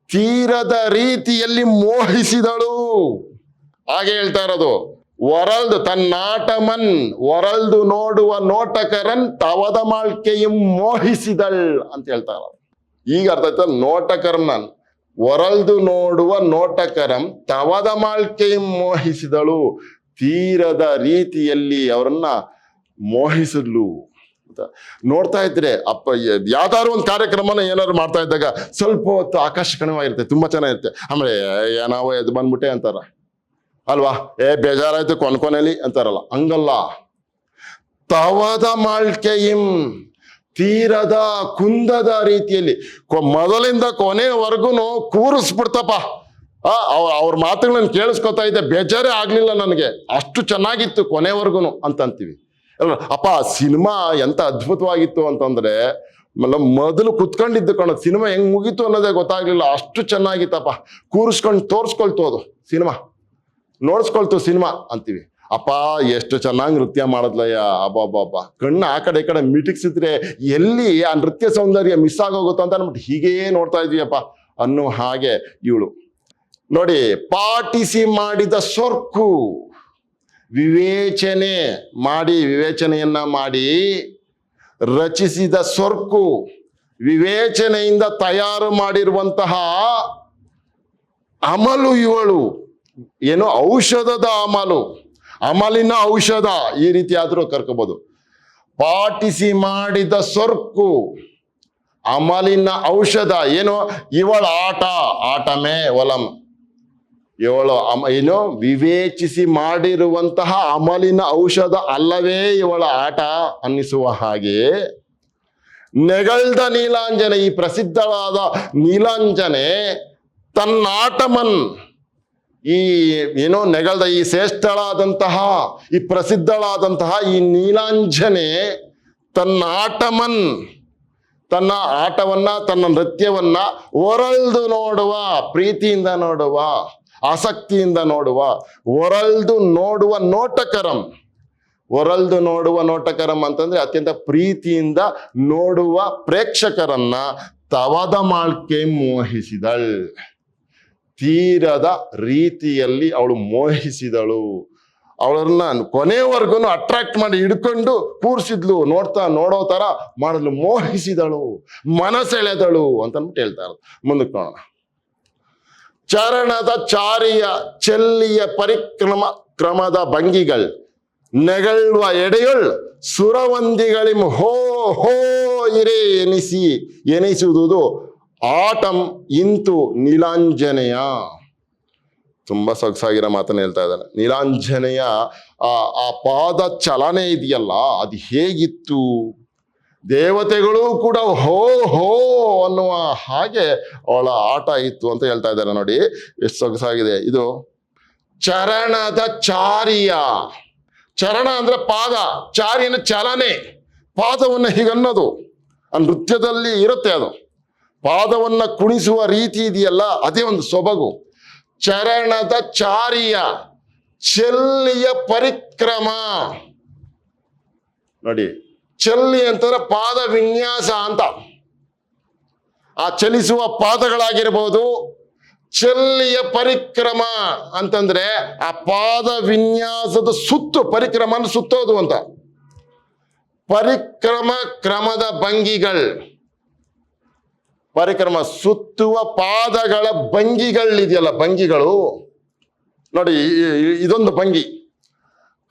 ತೀರದ ರೀತಿಯಲ್ಲಿ ಮೋಹಿಸಿದಳು. ಹಾಗೆ ಹೇಳ್ತಾ ಇರೋದು. ಹೊರಳ್ದು ತನ್ನಾಟಮನ್ ಹೊರಳ್ದು ನೋಡುವ ನೋಟಕರನ್ ತವದ ಮಾಳ್ಕೆಯಂ ಮೋಹಿಸಿದಳ್ ಅಂತ ಹೇಳ್ತಾ ಇರೋದು. ಈಗ ಅರ್ಥ ಆಯ್ತಾ? ನೋಟಕರನ್ ಹೊರಳ್ದು ನೋಡುವ ನೋಟಕರಂ ತವದ ಮಾಳ್ಕೆಯಂ ಮೋಹಿಸಿದಳು, ತೀರದ ರೀತಿಯಲ್ಲಿ ಅವರನ್ನ ಮೋಹಿಸಿದ್ಲು ಅಂತ. ನೋಡ್ತಾ ಇದ್ರೆ ಯಾವ್ದಾದ್ರು ಒಂದು ಕಾರ್ಯಕ್ರಮನ ಏನಾದ್ರು ಮಾಡ್ತಾ ಇದ್ದಾಗ ಸ್ವಲ್ಪ ಹೊತ್ತು ಆಕರ್ಷಣೀಯವಾಗಿರುತ್ತೆ, ತುಂಬಾ ಚೆನ್ನಾಗಿರುತ್ತೆ. ಆಮೇಲೆ ನಾವು ಎದ್ದು ಬಂದ್ಬಿಟ್ಟೆ ಅಂತಾರ ಅಲ್ವಾ, ಬೇಜಾರಾಯ್ತು ಕೊನೆಲಿ ಅಂತಾರಲ್ಲ, ಹಂಗಲ್ಲ. ತವದ ಮಾಳ್ಕೆಯಿಂ, ತೀರದ ಕುಂದದ ರೀತಿಯಲ್ಲಿ ಮೊದಲಿಂದ ಕೊನೆವರೆಗೂ ಕೂರಿಸ್ಬಿಡ್ತಪ್ಪ. ಅವ್ರ ಮಾತುಗಳನ್ನ ಕೇಳಿಸ್ಕೊತಾ ಇದ್ದೆ, ಬೇಜಾರೇ ಆಗ್ಲಿಲ್ಲ ನನಗೆ, ಅಷ್ಟು ಚೆನ್ನಾಗಿತ್ತು ಕೊನೆವರೆಗೂ ಅಂತೀವಿ ಅಲ್ಲ. ಅಪ್ಪ ಸಿನಿಮಾ ಎಂತ ಅದ್ಭುತವಾಗಿತ್ತು ಅಂತಂದ್ರೆ ಮೊದಲು ಕುತ್ಕೊಂಡಿದ್ದು ಸಿನಿಮಾ ಹೆಂಗ್ ಮುಗೀತು ಅನ್ನೋದೇ ಗೊತ್ತಾಗ್ಲಿಲ್ಲ, ಅಷ್ಟು ಚೆನ್ನಾಗಿತ್ತಪ್ಪ. ಕೂರಿಸ್ಕೊಂಡು ತೋರಿಸ್ಕೊಳ್ತು ಅದು ಸಿನಿಮಾ, ನೋಡ್ಸ್ಕೊಳ್ತು ಸಿನಿಮಾ ಅಂತೀವಿ. ಅಪ್ಪ ಎಷ್ಟು ಚೆನ್ನಾಗಿ ನೃತ್ಯ ಮಾಡದ್ಲಯ್ಯ, ಅಬ್ಬಬ್ಬ ಕಣ್ಣು ಆ ಕಡೆ ಈ ಕಡೆ ಮಿಟಿಕ್ಸಿದ್ರೆ ಎಲ್ಲಿ ಆ ನೃತ್ಯ ಸೌಂದರ್ಯ ಮಿಸ್ ಆಗೋಗುತ್ತೋ ಅಂತ ಅಂದ್ಬಿಟ್ಟು ಹೀಗೇ ನೋಡ್ತಾ ಇದ್ವಿಯಪ್ಪ ಅನ್ನೋ ಹಾಗೆ ಇವಳು ನೋಡಿ. ಪಾಟಿಸಿ ಮಾಡಿದ ಸೊರ್ಕು, ವಿವೇಚನೆಯನ್ನ ಮಾಡಿ ರಚಿಸಿದ ಸೊರ್ಕು, ವಿವೇಚನೆಯಿಂದ ತಯಾರು ಮಾಡಿರುವಂತಹ ಅಮಲು ಇವಳು. ಏನು ಔಷಧದ ಅಮಲಿನ ಔಷಧ, ಈ ರೀತಿ ಆದ್ರೂ ಕರ್ಕೋಬಹುದು. ಪಾಟಿಸಿ ಮಾಡಿದ ಸೊರ್ಕು, ಅಮಲಿನ ಔಷಧ. ಏನು ಇವಳ ಆಟಮೇ ಒಲಂ, ಇವಳು ಏನು ವಿವೇಚಿಸಿ ಮಾಡಿರುವಂತಹ ಅಮಲಿನ ಔಷಧ ಅಲ್ಲವೇ ಇವಳ ಆಟ ಅನ್ನಿಸುವ ಹಾಗೆ. ನೆಗಳ್ದ ನೀಲಾಂಜನೆ, ಈ ಪ್ರಸಿದ್ಧವಾದ ನೀಲಾಂಜನೆ ತನ್ನಾಟಮನ್, ಈ ಏನೋ ನೆಗಳ್ದ ಈ ಶ್ರೇಷ್ಠಳಾದಂತಹ ಈ ಪ್ರಸಿದ್ಧಳಾದಂತಹ ಈ ನೀಲಾಂಜನೆ ತನ್ನ ಆಟವನ್ನ ತನ್ನ ನೃತ್ಯವನ್ನ ಹೊರಳ್ದು ನೋಡುವ, ಪ್ರೀತಿಯಿಂದ ನೋಡುವ, ಆಸಕ್ತಿಯಿಂದ ನೋಡುವ, ಹೊರಳ್ದು ನೋಡುವ ನೋಟಕರಂ ಅಂತಂದ್ರೆ ಅತ್ಯಂತ ಪ್ರೀತಿಯಿಂದ ನೋಡುವ ಪ್ರೇಕ್ಷಕರನ್ನ ತವದ ಮಾಳ್ಕೆ ಮೋಹಿಸಿದಳ್, ತೀರದ ರೀತಿಯಲ್ಲಿ ಅವಳು ಮೋಹಿಸಿದಳು. ಅವಳನ್ನ ಕೊನೆವರೆಗೂ ಅಟ್ರಾಕ್ಟ್ ಮಾಡಿ ಹಿಡ್ಕೊಂಡು ಕೂರಿಸಿದ್ಲು, ನೋಡೋ ತರ ಮಾಡಿದ್ಲು, ಮೋಹಿಸಿದಳು, ಮನಸೆಳೆದಳು ಅಂತಂದ್ಬಿಟ್ಟು ಹೇಳ್ತಾ ಇರೋದು. ಮುಂದಕ್ಕೆ ನೋಡೋಣ. ಚರಣದ ಚಾರಿಯ ಚೆಲ್ಲಿಯ ಕ್ರಮದ ಭಂಗಿಗಳ್ ನೆಗಳುವ ಎಡೆಯೊಳ್ ಸುರವಂದಿಗಳಿಂ ಹೋ ಹೋ ಇರೇ ಎನಿಸುವುದು ಆಟಂ ಇಂತು ನೀಲಾಂಜನೆಯ. ತುಂಬಾ ಸೊಗಸಾಗಿರೋ ಮಾತನ್ನ ಹೇಳ್ತಾ ಇದ್ದಾನೆ. ನೀಲಾಂಜನೆಯ ಆ ಪಾದ ಚಲನೆ ಇದೆಯಲ್ಲ, ಅದು ಹೇಗಿತ್ತು, ದೇವತೆಗಳು ಕೂಡ ಹೋ ಹೋ ಅನ್ನುವ ಹಾಗೆ ಅವಳ ಆಟ ಇತ್ತು ಅಂತ ಹೇಳ್ತಾ ಇದ್ದಾರೆ. ನೋಡಿ ಎಷ್ಟು ಸೊಗಸಾಗಿದೆ ಇದು. ಚರಣದ ಚಾರಿಯ, ಚರಣ ಅಂದ್ರೆ ಪಾದ, ಚಾರಿನ ಚಲನೆ, ಪಾದವನ್ನು ಹೀಗನ್ನೋದು ಆ ನೃತ್ಯದಲ್ಲಿ ಇರುತ್ತೆ. ಅದು ಪಾದವನ್ನ ಕುಣಿಸುವ ರೀತಿ ಇದೆಯಲ್ಲ, ಅದೇ ಒಂದು ಸೊಬಗು. ಚರಣದ ಚಾರಿಯ ಚೆಲ್ಲಿಯ ಪರಿಕ್ರಮ, ನೋಡಿ, ಚಲ್ಲಿ ಅಂತಂದ್ರೆ ಪಾದ ವಿನ್ಯಾಸ ಅಂತ. ಆ ಚಲಿಸುವ ಪಾದಗಳಾಗಿರ್ಬೋದು, ಚಲ್ಲಿಯ ಪರಿಕ್ರಮ ಅಂತಂದ್ರೆ ಆ ಪಾದ ವಿನ್ಯಾಸದ ಸುತ್ತು, ಪರಿಕ್ರಮ ಸುತ್ತೋದು ಅಂತ. ಪರಿಕ್ರಮ ಕ್ರಮದ ಭಂಗಿಗಳು, ಪರಿಕ್ರಮ ಸುತ್ತುವ ಪಾದಗಳ ಭಂಗಿಗಳಿದೆಯಲ್ಲ, ಭಂಗಿಗಳು ನೋಡಿ. ಇದೊಂದು ಭಂಗಿ,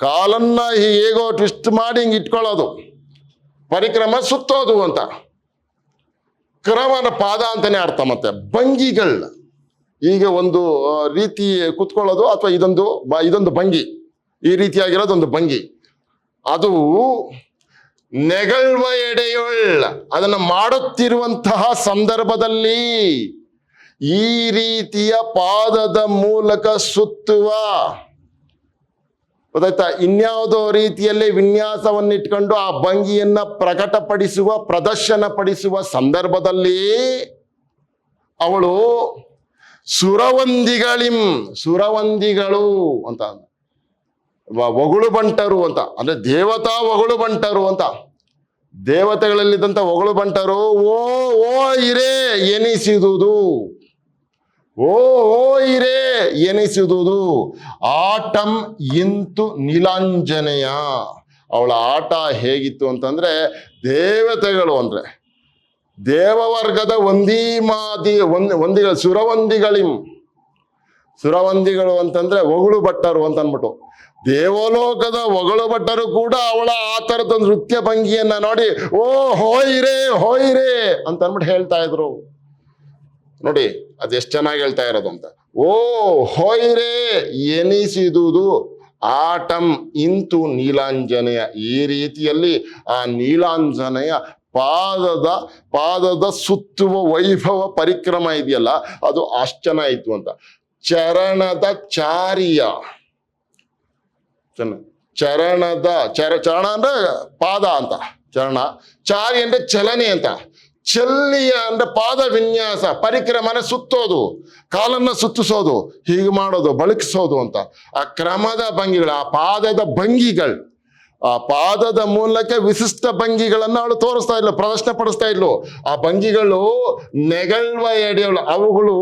ಕಾಲನ್ನ ಹೇಗೋ ಟ್ವಿಸ್ಟ್ ಮಾಡಿ ಹಿಂಗೆ ಇಟ್ಕೊಳ್ಳೋದು, ಪರಿಕ್ರಮ ಸುತ್ತೋದು ಅಂತ. ಕ್ರಮನ ಪಾದ ಅಂತಾನೆ ಅರ್ಥ. ಮತ್ತೆ ಭಂಗಿಗಳು, ಈಗ ಒಂದು ರೀತಿ ಕುತ್ಕೊಳ್ಳೋದು ಅಥವಾ ಇದೊಂದು ಭಂಗಿ, ಈ ರೀತಿಯಾಗಿರೋದೊಂದು ಭಂಗಿ. ಅದು ನೆಗಳ್ವ ಎಡೆಯೊಳ್, ಅದನ್ನು ಮಾಡುತ್ತಿರುವಂತಹ ಸಂದರ್ಭದಲ್ಲಿ ಈ ರೀತಿಯ ಪಾದದ ಮೂಲಕ ಸುತ್ತುವ, ಗೊತ್ತಾಯ್ತಾ, ಇನ್ಯಾವುದೋ ರೀತಿಯಲ್ಲಿ ವಿನ್ಯಾಸವನ್ನಿಟ್ಕೊಂಡು ಆ ಭಂಗಿಯನ್ನ ಪ್ರಕಟಪಡಿಸುವ, ಪ್ರದರ್ಶನ ಪಡಿಸುವ ಸಂದರ್ಭದಲ್ಲಿ ಅವಳು ಸುರವಂದಿಗಳು ಅಂತ, ಒಗಳು ಬಂಟರು ಅಂತ, ಅಂದ್ರೆ ದೇವತಾ ಒಗಳು ಬಂಟರು ಅಂತ. ದೇವತೆಗಳಲ್ಲಿದ್ದಂಥ ಒಗಳು ಬಂಟರು ಓ ಓ ಇರೇ ಎನಿಸಿದುದು, ಓ ಓ ಇರೇ ಎನಿಸಿದುದು. ಆಟಂ ಇಂತು ನೀಲಾಂಜನೇಯ, ಅವಳ ಆಟ ಹೇಗಿತ್ತು ಅಂತಂದ್ರೆ, ದೇವತೆಗಳು ಅಂದ್ರೆ ದೇವವರ್ಗದ ಒಂದಿಗಳು, ಸುರವಂದಿಗಳು ಅಂತಂದ್ರೆ ಒಗಳು ಭಟ್ಟರು ಅಂತ ಅಂದ್ಬಿಟ್ಟು, ದೇವಲೋಕದ ಒಗಳು ಭಟ್ಟರು ಕೂಡ ಅವಳ ಆ ಥರದೊಂದು ನೃತ್ಯ ಭಂಗಿಯನ್ನ ನೋಡಿ ಓ ಹೋಯ್ರೇ ಹೋಯ್ರೇ ಅಂತ ಅಂದ್ಬಿಟ್ಟು ಹೇಳ್ತಾ ಇದ್ರು. ನೋಡಿ ಅದೆಷ್ಟು ಚೆನ್ನಾಗಿ ಹೇಳ್ತಾ ಇರೋದು ಅಂತ. ಓ ಹೋಯ್ರೇ ಎನಿಸಿದುದು ಆಟಂ ಇಂತು ನೀಲಾಂಜನೇಯ, ಈ ರೀತಿಯಲ್ಲಿ ಆ ನೀಲಾಂಜನೇಯ ಪಾದದ ಸುತ್ತುವ ವೈಭವ ಪರಿಕ್ರಮ ಇದೆಯಲ್ಲ, ಅದು ಅಷ್ಟು ಚೆನ್ನಾಗಿತ್ತು ಅಂತ. ಚರಣದ ಚಾರಿಯ, ಚರಣ ಅಂದ್ರೆ ಪಾದ ಅಂತ, ಚರಣ. ಚಾರಿ ಅಂದ್ರೆ ಚಲನೆ ಅಂತ. ಚಲ್ಲಿಯ ಅಂದ್ರೆ ಪಾದ ವಿನ್ಯಾಸ, ಪರಿಕ್ರಮನ ಸುತ್ತೋದು, ಕಾಲನ್ನ ಸುತ್ತಿಸೋದು, ಹೀಗೆ ಮಾಡೋದು, ಬಳಕಿಸೋದು ಅಂತ. ಆ ಕ್ರಮದ ಭಂಗಿಗಳು, ಆ ಪಾದದ ಭಂಗಿಗಳು, ಆ ಪಾದದ ಮೂಲಕ ವಿಶಿಷ್ಟ ಭಂಗಿಗಳನ್ನ ಅವಳು ತೋರಿಸ್ತಾ ಇದ್ಲು, ಪ್ರದರ್ಶನ ಪಡಿಸ್ತಾ ಇದ್ಲು. ಆ ಭಂಗಿಗಳು ನೆಗಳ್ವ ಎಡೆಯವಳು,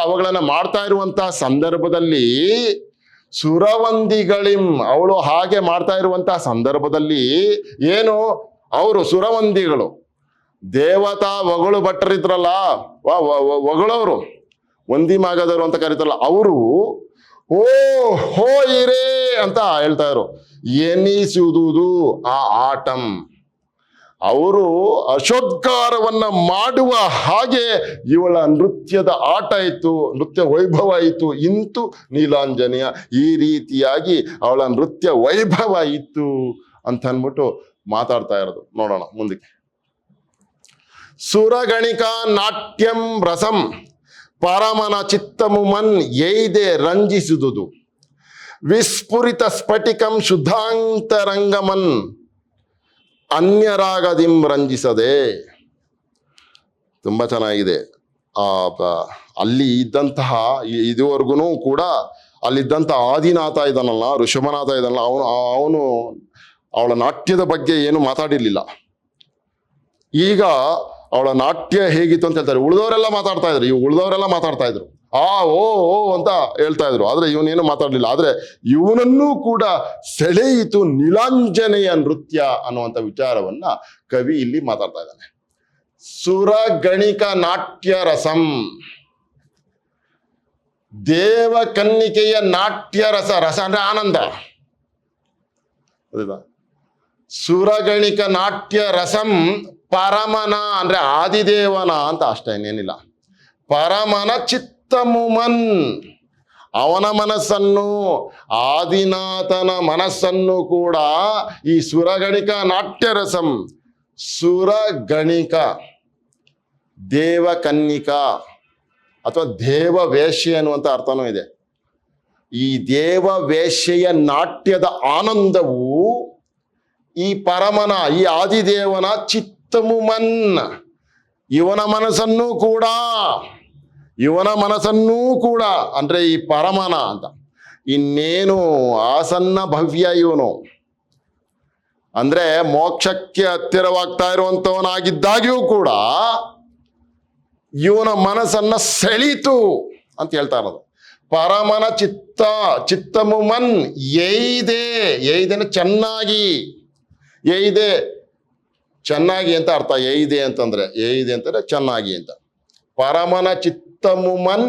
ಅವುಗಳನ್ನ ಮಾಡ್ತಾ ಇರುವಂತಹ ಸಂದರ್ಭದಲ್ಲಿ ಸುರವಂದಿಗಳಿಂ, ಅವಳು ಹಾಗೆ ಮಾಡ್ತಾ ಇರುವಂತಹ ಸಂದರ್ಭದಲ್ಲಿ ಏನು, ಅವರು ಸುರವಂದಿಗಳು, ದೇವತಾ ಒಗಳು ಭಟ್ಟರಿದ್ರಲ್ಲ, ಒಗಳವರು, ವಂದಿ ಮಾಗದವರು ಅಂತ ಕರೀತಾರಲ್ಲ, ಅವರು ಓ ಹೋಯಿರೇ ಅಂತ ಹೇಳ್ತಾ ಇದ್ರು. ಎನಿಸುವುದು ಆ ಆಟಂ, ಅವರು ಅಶೋದ್ಗಾರವನ್ನ ಮಾಡುವ ಹಾಗೆ ಇವಳ ನೃತ್ಯದ ಆಟ ಇತ್ತು, ನೃತ್ಯ ವೈಭವ ಇತ್ತು. ಇಂತು ನೀಲಾಂಜನೇಯ, ಈ ರೀತಿಯಾಗಿ ಅವಳ ನೃತ್ಯ ವೈಭವ ಇತ್ತು ಅಂತ ಅಂದ್ಬಿಟ್ಟು ಮಾತಾಡ್ತಾ ಇರೋದು. ನೋಡೋಣ ಮುಂದಕ್ಕೆ. ಸುರಗಣಿಕಾ ನಾಟ್ಯಂ ರಸಂ ಪರಮನ ಚಿತ್ತಮುಮನ್ ಎಯ್ದೆ ರಂಜಿಸುವುದು, ವಿಸ್ಫುರಿತ ಸ್ಫಟಿಕಂ ಶುದ್ಧಾಂತರಂಗಮನ್ ಅನ್ಯರಾಗದಿಂ ರಂಜಿಸದೆ. ತುಂಬ ಚೆನ್ನಾಗಿದೆ. ಅಲ್ಲಿ ಇದ್ದಂತಹ ಇದುವರೆಗೂ ಕೂಡ ಅಲ್ಲಿದ್ದಂಥ ಆದಿನಾಥ ಇದ್ದಾನಲ್ಲ, ಋಷಭನಾಥ ಇದ್ದಾನಲ್ಲ, ಅವನು ಅವಳ ನಾಟ್ಯದ ಬಗ್ಗೆ ಏನು ಮಾತಾಡಿರ್ಲಿಲ್ಲ. ಈಗ ಅವಳ ನಾಟ್ಯ ಹೇಗಿತ್ತು ಅಂತ ಹೇಳ್ತಾರೆ. ಉಳಿದವರೆಲ್ಲ ಮಾತಾಡ್ತಾ ಇದ್ರು, ಓ ಓ ಅಂತ ಹೇಳ್ತಾ ಇದ್ರು, ಆದ್ರೆ ಇವನೇನು ಮಾತಾಡ್ಲಿಲ್ಲ. ಆದ್ರೆ ಇವನನ್ನೂ ಕೂಡ ಸೆಳೆಯಿತು ನೀಲಾಂಜನೇಯ ನೃತ್ಯ ಅನ್ನುವಂಥ ವಿಚಾರವನ್ನ ಕವಿ ಇಲ್ಲಿ ಮಾತಾಡ್ತಾ ಇದ್ದಾನೆ. ಸುರಗಣಿಕ ನಾಟ್ಯ ರಸಂ, ದೇವಕನ್ನಿಕೆಯ ನಾಟ್ಯ ರಸ, ರಸ ಅಂದ್ರೆ ಆನಂದ. ಸುರಗಣಿಕ ನಾಟ್ಯ ರಸಂ ಪರಮನ ಅಂದ್ರೆ ಆದಿದೇವನ ಅಂತ, ಅಷ್ಟೇ, ಇನ್ನೇನಿಲ್ಲ. ಪರಮನ ಚಿತ್ತಮುಮನ್, ಅವನ ಮನಸ್ಸನ್ನು, ಆದಿನಾಥನ ಮನಸ್ಸನ್ನು ಕೂಡ ಈ ಸುರಗಣಿಕ ನಾಟ್ಯರಸಂ, ಸುರಗಣಿಕ ದೇವಕನ್ನಿಕ ಅಥವಾ ದೇವವೇಶ್ಯೆ ಅನ್ನುವಂಥ ಅರ್ಥನೂ ಇದೆ. ಈ ದೇವವೇಶ್ಯೆಯ ನಾಟ್ಯದ ಆನಂದವು ಈ ಪರಮನ, ಈ ಆದಿದೇವನ ಚಿತ್ತಮುಮನ್, ಇವನ ಮನಸ್ಸನ್ನೂ ಕೂಡ ಅಂದ್ರೆ ಈ ಪರಮನ ಅಂತ, ಇನ್ನೇನು ಆಸನ್ನ ಭವ್ಯ ಇವನು, ಅಂದ್ರೆ ಮೋಕ್ಷಕ್ಕೆ ಹತ್ತಿರವಾಗ್ತಾ ಇರುವಂತವನಾಗಿದ್ದಾಗ್ಯೂ ಕೂಡ ಇವನ ಮನಸ್ಸನ್ನ ಸೆಳೀತು ಅಂತ ಹೇಳ್ತಾ ಇರೋದು. ಪರಮನ ಚಿತ್ತಮುಮನ್ ಏಯ್ದೆ ಚೆನ್ನಾಗಿ, ಏಯ್ದೆ ಚೆನ್ನಾಗಿ ಅಂತ ಅರ್ಥ. ಏಯ್ದೆ ಅಂತಂದ್ರೆ ಚೆನ್ನಾಗಿ ಅಂತ. ಪರಮನ ಚಿತ್ತಮುಮನ್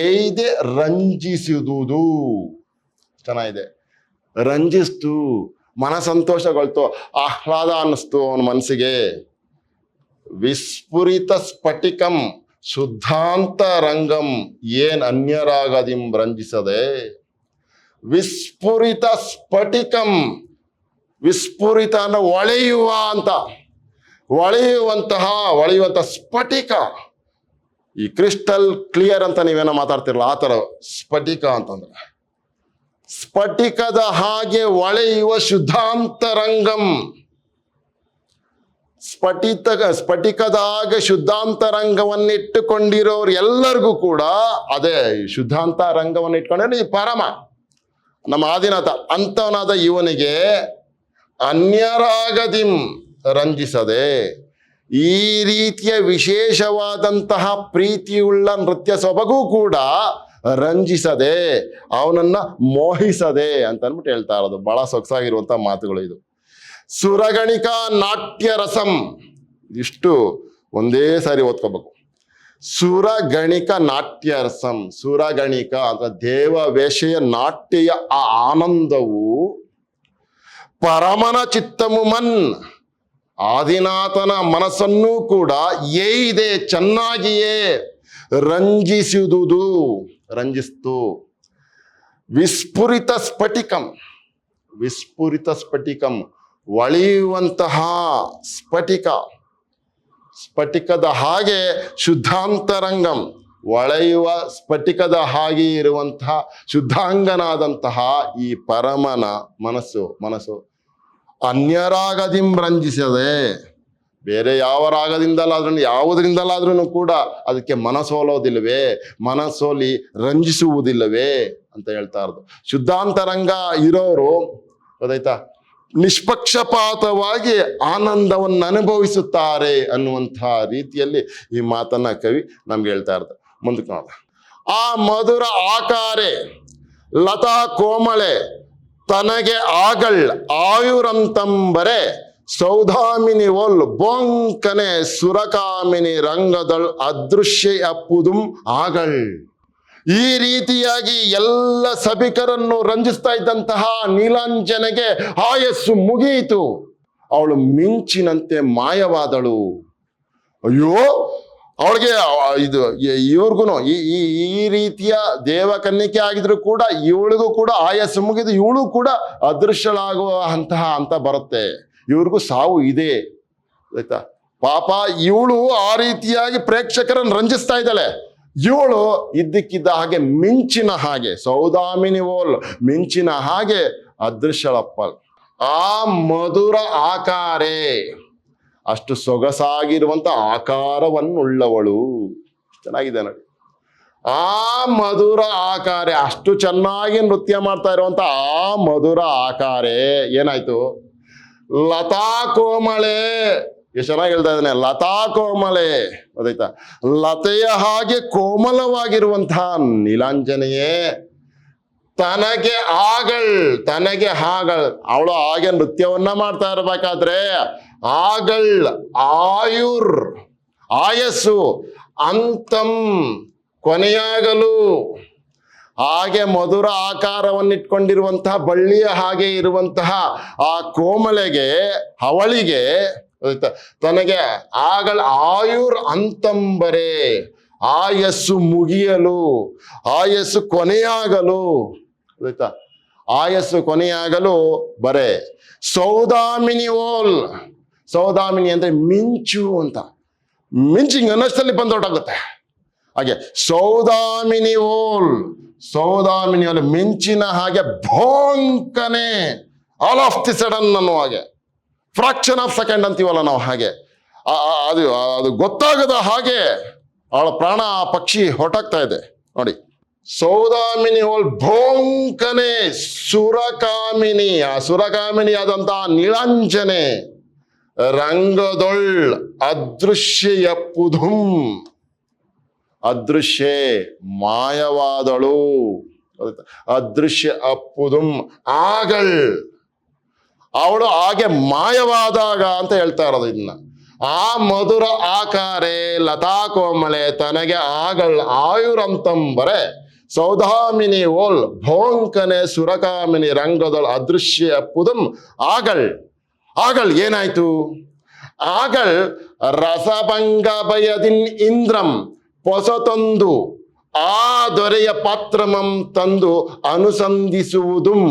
ಏಯ್ದೆ ರಂಜಿಸುವುದು. ಚೆನ್ನಾಗಿದೆ. ರಂಜಿಸ್ತು, ಮನ ಸಂತೋಷಗೊಳ್ತು, ಆಹ್ಲಾದ ಅನ್ನಿಸ್ತು ಅವನ ಮನಸ್ಸಿಗೆ. ವಿಸ್ಫುರಿತ ಸ್ಫಟಿಕಂ ಶುದ್ಧಾಂತ ರಂಗಂ ಏನ್ ಅನ್ಯರಾಗದಿಂ ರಂಜಿಸದೆ. ವಿಸ್ಫುರಿತ ಸ್ಫಟಿಕಂ, ವಿಸ್ಫುರಿತ ಅಂದ್ರೆ ಹೊಳೆಯುವ ಅಂತ, ಹೊಳೆಯುವಂತ ಸ್ಫಟಿಕ. ಈ ಕ್ರಿಸ್ಟಲ್ ಕ್ಲಿಯರ್ ಅಂತ ನೀವೇನೋ ಮಾತಾಡ್ತಿರಲ್ಲ, ಆ ಥರ ಸ್ಫಟಿಕ ಅಂತಂದ್ರೆ ಸ್ಫಟಿಕದ ಹಾಗೆ ಹೊಳೆಯುವ ಶುದ್ಧಾಂತರಂಗಂ. ಸ್ಫಟಿಕದ ಹಾಗೆ ಶುದ್ಧಾಂತರಂಗವನ್ನಿಟ್ಟುಕೊಂಡಿರೋರು ಎಲ್ಲರಿಗೂ ಕೂಡ ಅದೇ ಶುದ್ಧಾಂತ ರಂಗವನ್ನು ಇಟ್ಕೊಂಡ್ರೆ ಈ ಪರಮ ನಮ್ಮ ಆದಿನಾಥ ಅಂತವನಾದ ಇವನಿಗೆ ಅನ್ಯರಾಗದಿಂ ರಂಜಿಸದೆ, ಈ ರೀತಿಯ ವಿಶೇಷವಾದಂತಹ ಪ್ರೀತಿಯುಳ್ಳ ನೃತ್ಯ ಸೊಬಗೂ ಕೂಡ ರಂಜಿಸದೆ, ಅವನನ್ನ ಮೋಹಿಸದೆ ಅಂತ ಅಂದ್ಬಿಟ್ಟು ಹೇಳ್ತಾ ಇರೋದು. ಬಹಳ ಸೊಗಸಾಗಿರುವಂತಹ ಮಾತುಗಳು ಇದು. ಸುರಗಣಿಕ ನಾಟ್ಯ ರಸಂ, ಇಷ್ಟು ಒಂದೇ ಸಾರಿ ಓದ್ಕೋಬೇಕು. ಸುರಗಣಿಕ ನಾಟ್ಯ ರಸಂ, ಸುರಗಣಿಕ ಅಂತ ದೇವವೇಷೆಯ ನಾಟ್ಯ ಆ ಆನಂದವು ಪರಮನ ಚಿತ್ತಮುಮನ್ ಆದಿನಾಥನ ಮನಸ್ಸನ್ನೂ ಕೂಡ ಏಯಿದೆ ಚೆನ್ನಾಗಿಯೇ ರಂಜಿಸಿತು. ವಿಸ್ಫುರಿತ ಸ್ಫಟಿಕಂ ಹೊಳೆಯುವಂತಹ ಸ್ಫಟಿಕದ ಹಾಗೆ ಶುದ್ಧಾಂತರಂಗಂ, ಹೊಳೆಯುವ ಸ್ಫಟಿಕದ ಹಾಗೆ ಇರುವಂತಹ ಶುದ್ಧಾಂಗನಾದಂತಹ ಈ ಪರಮನ ಮನಸ್ಸು ಅನ್ಯರಾಗದಿಂ ರಂಜಿಸದೆ, ಬೇರೆ ಯಾವ ರಾಗದಿಂದಲಾದ್ರೂ ಯಾವುದರಿಂದಲಾದ್ರೂ ಕೂಡ ಅದಕ್ಕೆ ಮನಸೋಲೋದಿಲ್ಲವೇ, ಮನಸೋಲಿ ರಂಜಿಸುವುದಿಲ್ಲವೇ ಅಂತ ಹೇಳ್ತಾ ಇರೋದು. ಶುದ್ಧಾಂತರಂಗ ಇರೋರು ಗೊತ್ತಾಯ್ತಾ, ನಿಷ್ಪಕ್ಷಪಾತವಾಗಿ ಆನಂದವನ್ನು ಅನುಭವಿಸುತ್ತಾರೆ ಅನ್ನುವಂತಹ ರೀತಿಯಲ್ಲಿ ಈ ಮಾತನ್ನ ಕವಿ ನಮ್ಗೆ ಹೇಳ್ತಾ ಇರ್ತಾರೆ. ಮುಂದಕ್ಕೆ ನೋಡ. ಆ ಮಧುರ ಆಕಾರೆ ಲತಾ ಕೋಮಳೆ ತನಗೆ ಆಗಳ್ ಆಯುರಂತಂಬರೆ ಸೌಧಾಮಿನಿ ಒಲ್ ಬೊಂಕನೆ ಸುರಕಾಮಿನಿ ರಂಗದಳ್ ಅದೃಶ್ಯ ಅಪ್ಪುದುಂ ಆಗಳ್. ಈ ರೀತಿಯಾಗಿ ಎಲ್ಲ ಸಭಿಕರನ್ನು ರಂಜಿಸ್ತಾ ಇದ್ದಂತಹ ನೀಲಾಂಜನೆಗೆ ಆಯಸ್ಸು ಮುಗಿಯಿತು. ಅವಳು ಮಿಂಚಿನಂತೆ ಮಾಯವಾದಳು. ಅಯ್ಯೋ, ಅವಳಿಗೆ ಇದು ಇವ್ರಿಗೂ ಈ ರೀತಿಯ ದೇವಕನ್ನಿಕೆ ಆಗಿದ್ರು ಕೂಡ ಇವಳಿಗೂ ಕೂಡ ಆಯಸ್ಸು ಮುಗಿದು ಇವಳು ಕೂಡ ಅದೃಶ್ಯಳಾಗುವ ಅಂತ ಬರುತ್ತೆ. ಇವ್ರಿಗೂ ಸಾವು ಇದೆ ಆಯ್ತಾ. ಪಾಪ ಇವಳು ಆ ರೀತಿಯಾಗಿ ಪ್ರೇಕ್ಷಕರನ್ನು ರಂಜಿಸ್ತಾ ಇದ್ದಾಳೆ. ಇವಳು ಇದ್ದಕ್ಕಿದ್ದ ಹಾಗೆ ಮಿಂಚಿನ ಹಾಗೆ, ಸೌದಾಮಿನಿ ಓಲ್ ಮಿಂಚಿನ ಹಾಗೆ ಅದೃಶ್ಯಳಪ್ಪ. ಆ ಮಧುರ ಆಕಾರೆ, ಅಷ್ಟು ಸೊಗಸಾಗಿರುವಂತ ಆಕಾರವನ್ನುಳ್ಳವಳು. ಚೆನ್ನಾಗಿದೆ ನೋಡಿ. ಆ ಮಧುರ ಆಕಾರೆ, ಅಷ್ಟು ಚೆನ್ನಾಗಿ ನೃತ್ಯ ಮಾಡ್ತಾ ಇರುವಂತ ಆ ಮಧುರ ಆಕಾರೆ ಏನಾಯ್ತು? ಲತಾ ಕೋಮಳೆ. ಎಷ್ಟು ಚೆನ್ನಾಗಿ ಹೇಳ್ತಾ ಇದ್ದಾನೆ, ಲತಾ ಕೋಮಳೆ. ಗೊತ್ತಾಯ್ತಾ? ಲತೆಯ ಹಾಗೆ ಕೋಮಲವಾಗಿರುವಂತಹ ನೀಲಾಂಜನೆಯೇ ತನಗೆ ಹಾಗಳ್. ಅವಳು ಹಾಗೆ ನೃತ್ಯವನ್ನ ಮಾಡ್ತಾ ಇರ್ಬೇಕಾದ್ರೆ ಆಗಳ್ ಆಯಸ್ಸು ಅಂತಂ ಕೊನೆಯಾಗಲು, ಹಾಗೆ ಮಧುರ ಆಕಾರವನ್ನಿಟ್ಕೊಂಡಿರುವಂತಹ ಬಳ್ಳಿಯ ಹಾಗೆ ಇರುವಂತಹ ಆ ಕೋಮಲೆಗೆ, ಅವಳಿಗೆ ತನಗೆ ಆಗಳ್ ಅಂತಂಬರೆ ಆಯಸ್ಸು ಮುಗಿಯಲು, ಆಯಸ್ಸು ಕೊನೆಯಾಗಲು. ಆಯ್ತಾ? ಆಯಸ್ಸು ಕೊನೆಯಾಗಲು ಬರೇ ಸೌದಾಮಿನಿ ಓಲ್. ಸೌದಾಮಿನಿ ಅಂದ್ರೆ ಮಿಂಚು ಅಂತ, ಮಿಂಚಿಂಗ್ ಅನ್ನಷ್ಟಲ್ಲಿ ಬಂದೊಟ್ಟಾಗುತ್ತೆ. ಹಾಗೆ ಸೌದಾಮಿನಿ ಓಲ್ ಮಿಂಚಿನ ಹಾಗೆ ಭೋಂಕನೆ, ಆಲ್ ಆಫ್ ದಿ ಸಡನ್ ಅನ್ನೋ ಹಾಗೆ, ಫ್ರಾಕ್ಷನ್ ಆಫ್ ಸೆಕೆಂಡ್ ಅಂತೀವಲ್ಲ ನಾವು, ಹಾಗೆ ಅದು ಗೊತ್ತಾಗದ ಹಾಗೆ ಅವಳ ಪ್ರಾಣ ಪಕ್ಷಿ ಹೊರಟಾಗ್ತಾ ಇದೆ ನೋಡಿ. ಸೌದಾಮಿನಿ ಹೋಲ್ ಭೋಂಕನೆ ಸುರಕಾಮಿನಿ, ಆ ಸುರಕಾಮಿನಿ ಆದಂತಹ ನೀಲಾಂಜನೆ ರಂಗದೊಳ್ ಅದೃಶ್ಯ ಎಪ್ಪುದುಂ, ಅದೃಶ್ಯ ಮಾಯವಾದಳು, ಅದೃಶ್ಯ ಅಪ್ಪುದುಂ ಆಗಳ್, ಅವಳು ಹಾಗೆ ಮಾಯವಾದಾಗ ಅಂತ ಹೇಳ್ತಾ ಇರೋದು ಇದನ್ನ. ಆ ಮಧುರ ಆಕಾರೆ ಲತಾ ಕೋಮಲೆ ತನಗೆ ಆಗಳ್ ಆಯುರಂತಂಬರೆ ಸೌಧಾಮಿನಿ ಓಲ್ ಭೋಂಕನೆ ಸುರಕಾಮಿನಿ ರಂಗದೊಳ್ ಅದೃಶ್ಯ ಅಪ್ಪುದುಂ ಆಗಳ್. ಆಗಳ್ ಏನಾಯ್ತು? ಆಗಳ್ ರಸಭಂಗ ಬಯದಿನ್ ಇಂದ್ರಂ ಪೊಸತೊಂದು ಆ ದೊರೆಯ ಪಾತ್ರಮಂ ತಂದು ಅನುಸಂಧಿಸುವುದುಂ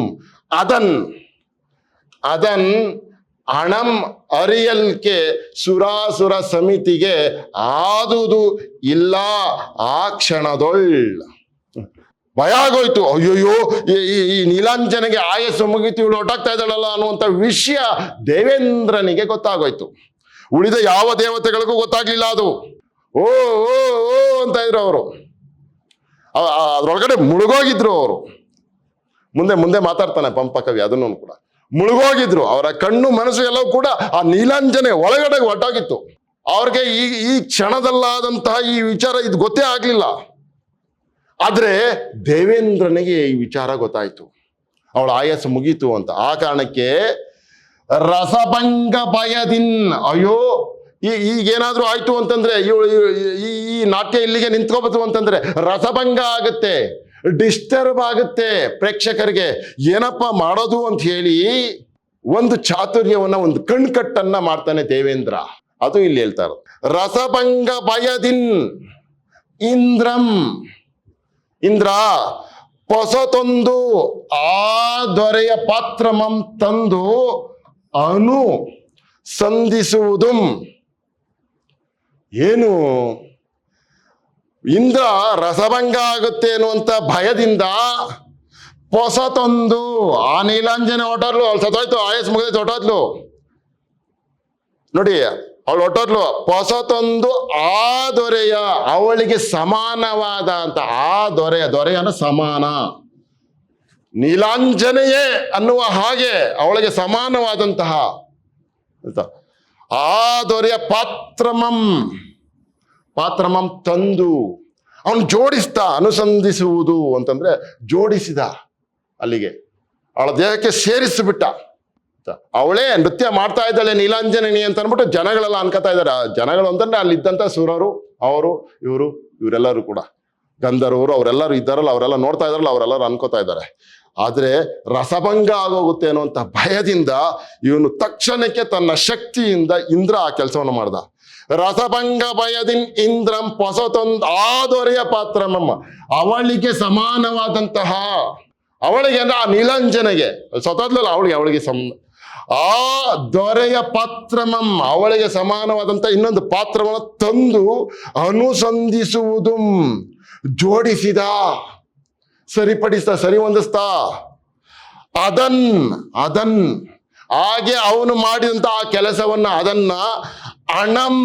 ಅದನ್ ಹಣಂ ಅರಿಯಲ್ಕೆ ಸುರಾಸುರ ಸಮಿತಿಗೆ ಆದುದು ಇಲ್ಲ ಆ ಕ್ಷಣದೊಳ್. ಭಯ ಆಗೋಯ್ತು, ಅಯ್ಯೋಯ್ಯೋ ಈ ನೀಲಾಂಜನೆಗೆ ಆಯಸ್ಸು ಮುಗಿತು, ಇವಳು ಹೊಟ್ಟಾಗ್ತಾ ಇದ್ದಾಳಲ್ಲ ಅನ್ನುವಂಥ ವಿಷಯ ದೇವೇಂದ್ರನಿಗೆ ಗೊತ್ತಾಗೋಯ್ತು. ಉಳಿದ ಯಾವ ದೇವತೆಗಳಿಗೂ ಗೊತ್ತಾಗ್ಲಿಲ್ಲ ಅದು. ಓ ಓ ಓ ಅಂತ ಇದ್ರು ಅವರು, ಅದ್ರೊಳಗಡೆ ಮುಳುಗೋಗಿದ್ರು ಅವರು. ಮುಂದೆ ಮುಂದೆ ಮಾತಾಡ್ತಾನೆ ಪಂಪ ಕವಿ, ಅದನ್ನು ಕೂಡ ಮುಳುಗೋಗಿದ್ರು. ಅವರ ಕಣ್ಣು ಮನಸ್ಸು ಎಲ್ಲವೂ ಕೂಡ ಆ ನೀಲಾಂಜನೆ ಒಳಗಡೆ ಹೊಟ್ಟಾಗಿತ್ತು. ಅವ್ರಿಗೆ ಈ ಕ್ಷಣದಲ್ಲಾದಂತಹ ಈ ವಿಚಾರ ಇದು ಗೊತ್ತೇ ಆಗ್ಲಿಲ್ಲ. ಆದ್ರೆ ದೇವೇಂದ್ರನಿಗೆ ಈ ವಿಚಾರ ಗೊತ್ತಾಯ್ತು, ಅವಳ ಆಯಸ್ಸು ಮುಗೀತು ಅಂತ. ಆ ಕಾರಣಕ್ಕೆ ರಸಭಂಗ ಭಯದಿನ್, ಅಯ್ಯೋ ಈಗೇನಾದ್ರೂ ಆಯ್ತು ಅಂತಂದ್ರೆ ಈ ನಾಟ್ಯ ಇಲ್ಲಿಗೆ ನಿಂತ್ಕೋಬೇಕು ಅಂತಂದ್ರೆ ರಸಭಂಗ ಆಗುತ್ತೆ, ಡಿಸ್ಟರ್ಬ್ ಆಗುತ್ತೆ ಪ್ರೇಕ್ಷಕರಿಗೆ. ಏನಪ್ಪ ಮಾಡೋದು ಅಂತ ಹೇಳಿ ಒಂದು ಚಾತುರ್ಯವನ್ನ, ಒಂದು ಕಣ್ಕಟ್ಟನ್ನ ಮಾಡ್ತಾನೆ ದೇವೇಂದ್ರ. ಅದು ಇಲ್ಲಿ ಹೇಳ್ತಾ ಇರೋದು. ರಸಭಂಗ ಭಯದಿನ್ ಇಂದ್ರಂ, ಇಂದ್ರ ಹೊಸತೊಂದು ಆ ದೊರೆಯ ಪಾತ್ರಮಂ ತಂದು ಅನು ಸಂಧಿಸುವುದುಂ. ಏನು? ಇಂದ್ರ ರಸಭಂಗ ಆಗುತ್ತೆ ಅನ್ನುವಂಥ ಭಯದಿಂದ ಹೊಸತೊಂದು ಆ ನೀಲಾಂಜನೆ ಹೊಟ್ಟೋದ್ಲು, ಅವಳು ಸತ್ತೋಯ್ತು, ಆಯಸ್ ಮುಗಿದೈತು, ಹೊಟ್ಟೋದ್ಲು ನೋಡಿ, ಅವಳು ಹೊಟ್ಟೋದ್ಲು. ಹೊಸತೊಂದು ಆ ದೊರೆಯ, ಅವಳಿಗೆ ಸಮಾನವಾದ ಅಂತ, ಆ ದೊರೆಯನ ಸಮಾನ, ನೀಲಾಂಜನೆಯೇ ಅನ್ನುವ ಹಾಗೆ ಅವಳಿಗೆ ಸಮಾನವಾದಂತಹ ಆ ದೊರೆಯ ಪಾತ್ರಮಂ ತಂದು ಅವನು ಜೋಡಿಸ್ತಾ, ಅನುಸಂಧಿಸುವುದು ಅಂತಂದ್ರೆ ಜೋಡಿಸಿದ, ಅಲ್ಲಿಗೆ ಅವಳ ದೇಹಕ್ಕೆ ಸೇರಿಸಿಬಿಟ್ಟ. ಅವಳೇ ನೃತ್ಯ ಮಾಡ್ತಾ ಇದ್ದಾಳೆ ನೀಲಾಂಜನಿ ಅಂತ ಅಂದ್ಬಿಟ್ಟು ಜನಗಳೆಲ್ಲ ಅನ್ಕೋತಾ ಇದ್ದಾರೆ. ಜನಗಳು ಅಂತಂದ್ರೆ ಅಲ್ಲಿದ್ದಂಥ ಸುರರು, ಇವರೆಲ್ಲರೂ ಕೂಡ ಗಂಧರ್ವರು ಅವರೆಲ್ಲರೂ ಇದ್ದಾರಲ್ಲ, ಅವರೆಲ್ಲ ನೋಡ್ತಾ ಇದಾರಲ್ಲ, ಅವರೆಲ್ಲರೂ ಅನ್ಕೋತಾ ಇದ್ದಾರೆ. ಆದ್ರೆ ರಸಭಂಗ ಆಗೋಗುತ್ತೆ ಅನ್ನುವಂಥ ಭಯದಿಂದ ಇವನು ತಕ್ಷಣಕ್ಕೆ ತನ್ನ ಶಕ್ತಿಯಿಂದ ಇಂದ್ರ ಆ ಕೆಲಸವನ್ನು ಮಾಡ್ದ. ರಸಭಂಗ ಭಯದಿನ್ ಇಂದ್ರಂ ಹೊಸತೊಂದು ಆ ದೊರೆಯ ಪಾತ್ರಮಮ್ಮ, ಅವಳಿಗೆ ಸಮಾನವಾದಂತಹ, ಅವಳಿಗೆ ಅಂದ್ರೆ ಆ ನೀಲಾಂಜನೆಗೆ ಸ್ವತಃ ಅವಳಿಗೆ ಆ ದೊರೆಯ ಪಾತ್ರಮಂ, ಅವಳಿಗೆ ಸಮಾನವಾದಂತ ಇನ್ನೊಂದು ಪಾತ್ರವನ್ನು ತಂದು ಅನುಸಂಧಿಸುವುದು, ಜೋಡಿಸಿದ, ಸರಿಪಡಿಸ್ತಾ, ಸರಿ ಹೊಂದಿಸ್ತಾ. ಅದನ್ ಹಾಗೆ ಅವನು ಮಾಡಿದಂತ ಆ ಕೆಲಸವನ್ನ, ಅದನ್ನ ಅಣಂ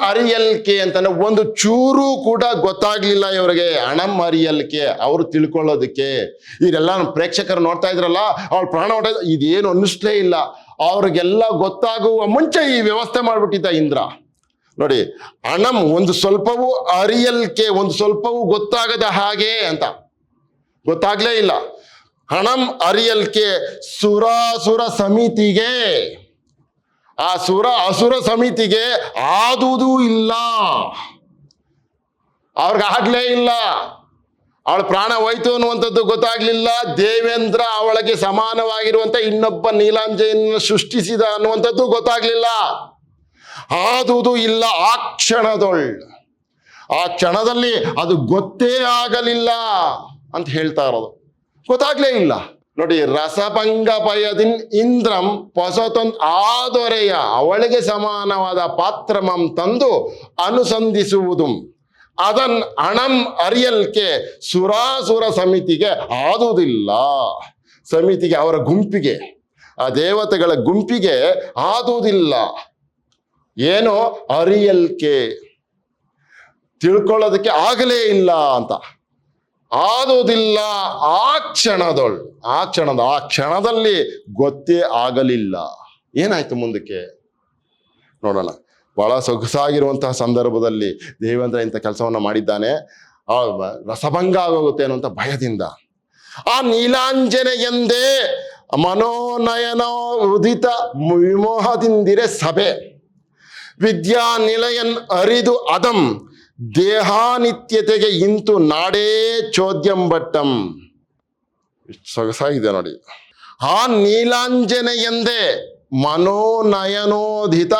ಅರಿಯಲ್ಕೆ ಅಂತಾನೆ ಒಂದು ಚೂರು ಕೂಡ ಗೊತ್ತಾಗ್ಲಿಲ್ಲ ಇವರಿಗೆ. ಅಣಂ ಅರಿಯಲ್ಕೆ, ಅವರು ತಿಳ್ಕೊಳ್ಳೋದಕ್ಕೆ. ಇದೆಲ್ಲ ಪ್ರೇಕ್ಷಕರು ನೋಡ್ತಾ ಇದ್ರಲ್ಲ, ಅವಳ ಪ್ರಾಣ ಹೊಟ್ಟ ಇದೇನು ಅನ್ನಿಸ್ಲೇ ಇಲ್ಲ. ಅವ್ರಿಗೆಲ್ಲ ಗೊತ್ತಾಗುವ ಮುಂಚೆ ಈ ವ್ಯವಸ್ಥೆ ಮಾಡ್ಬಿಟ್ಟಿದ್ದ ಇಂದ್ರ. ನೋಡಿ, ಅಣಂ ಒಂದು ಸ್ವಲ್ಪವೂ ಅರಿಯಲ್ಕೆ, ಒಂದು ಸ್ವಲ್ಪವೂ ಗೊತ್ತಾಗದ ಹಾಗೆ ಅಂತ, ಗೊತ್ತಾಗ್ಲೇ ಇಲ್ಲ. ಹಣಂ ಅರಿಯಲ್ಕೆ ಸುರಾಸುರ ಸಮಿತಿಗೆ, ಆ ಅಸುರ ಸಮಿತಿಗೆ ಆದುದೂ ಇಲ್ಲ, ಅವ್ರಿಗಾಗ್ಲೇ ಇಲ್ಲ. ಅವಳ ಪ್ರಾಣ ಹೋಯ್ತು ಅನ್ನುವಂಥದ್ದು ಗೊತ್ತಾಗ್ಲಿಲ್ಲ. ದೇವೇಂದ್ರ ಅವಳಿಗೆ ಸಮಾನವಾಗಿರುವಂತ ಇನ್ನೊಬ್ಬ ನೀಲಾಂಜನೆಯನ್ನು ಸೃಷ್ಟಿಸಿದ ಅನ್ನುವಂಥದ್ದು ಗೊತ್ತಾಗ್ಲಿಲ್ಲ. ಆದುದು ಇಲ್ಲ ಆ ಕ್ಷಣದಲ್ಲಿ ಅದು ಗೊತ್ತೇ ಆಗಲಿಲ್ಲ ಅಂತ ಹೇಳ್ತಾ ಇರೋದು. ಗೊತ್ತಾಗ್ಲೇ ಇಲ್ಲ. ನೋಡಿ, ರಸಭಂಗ ಭಯದಿನ್ ಇಂದ್ರಂ ಹೊಸತೊಂದು ಆ ದೊರೆಯ, ಅವಳಿಗೆ ಸಮಾನವಾದ ಪಾತ್ರಮಂ ತಂದು ಅನುಸಂಧಿಸುವುದು, ಅದನ್ ಅಣಂ ಅರಿಯಲ್ಕೆ ಸುರಾಸುರ ಸಮಿತಿಗೆ ಆದುದಿಲ್ಲ. ಸಮಿತಿಗೆ, ಅವರ ಗುಂಪಿಗೆ, ಆ ದೇವತೆಗಳ ಗುಂಪಿಗೆ ಆದುದಿಲ್ಲ. ಏನು? ಅರಿಯಲ್ಕೆ, ತಿಳ್ಕೊಳ್ಳೋದಕ್ಕೆ ಆಗಲೇ ಇಲ್ಲ ಅಂತ. ಆದುದಿಲ್ಲ ಆ ಕ್ಷಣದಲ್ಲಿ ಗೊತ್ತೇ ಆಗಲಿಲ್ಲ. ಏನಾಯ್ತು ಮುಂದಕ್ಕೆ ನೋಡೋಣ. ಬಹಳ ಸೊಗಸಾಗಿರುವಂತಹ ಸಂದರ್ಭದಲ್ಲಿ ದೇವೇಂದ್ರ ಇಂಥ ಕೆಲಸವನ್ನ ಮಾಡಿದ್ದಾನೆ, ರಸಭಂಗ ಆಗೋಗುತ್ತೆ ಅನ್ನುವಂಥ ಭಯದಿಂದ ಆ ನೀಲಾಂಜನೆಯೆಂದೇ ಮನೋನಯನ ಉದಿತ ವಿಮೋಹದಿಂದಿರೆ ಸಭೆ ವಿದ್ಯಾನಿಲಯನ್ ಅರಿದು ಅದಂ ದೇಹಾನಿತ್ಯತೆಗೆ ಇಂತು ನಾಡೇ ಚೋದ್ಯಂಬಟ್ಟಂ. ಇಷ್ಟು ಸೊಗಸಾಗಿದೆ ನೋಡಿ. ಆ ನೀಲಾಂಜನೆಯೆಂದೇ ಮನೋನಯನೋದಿತ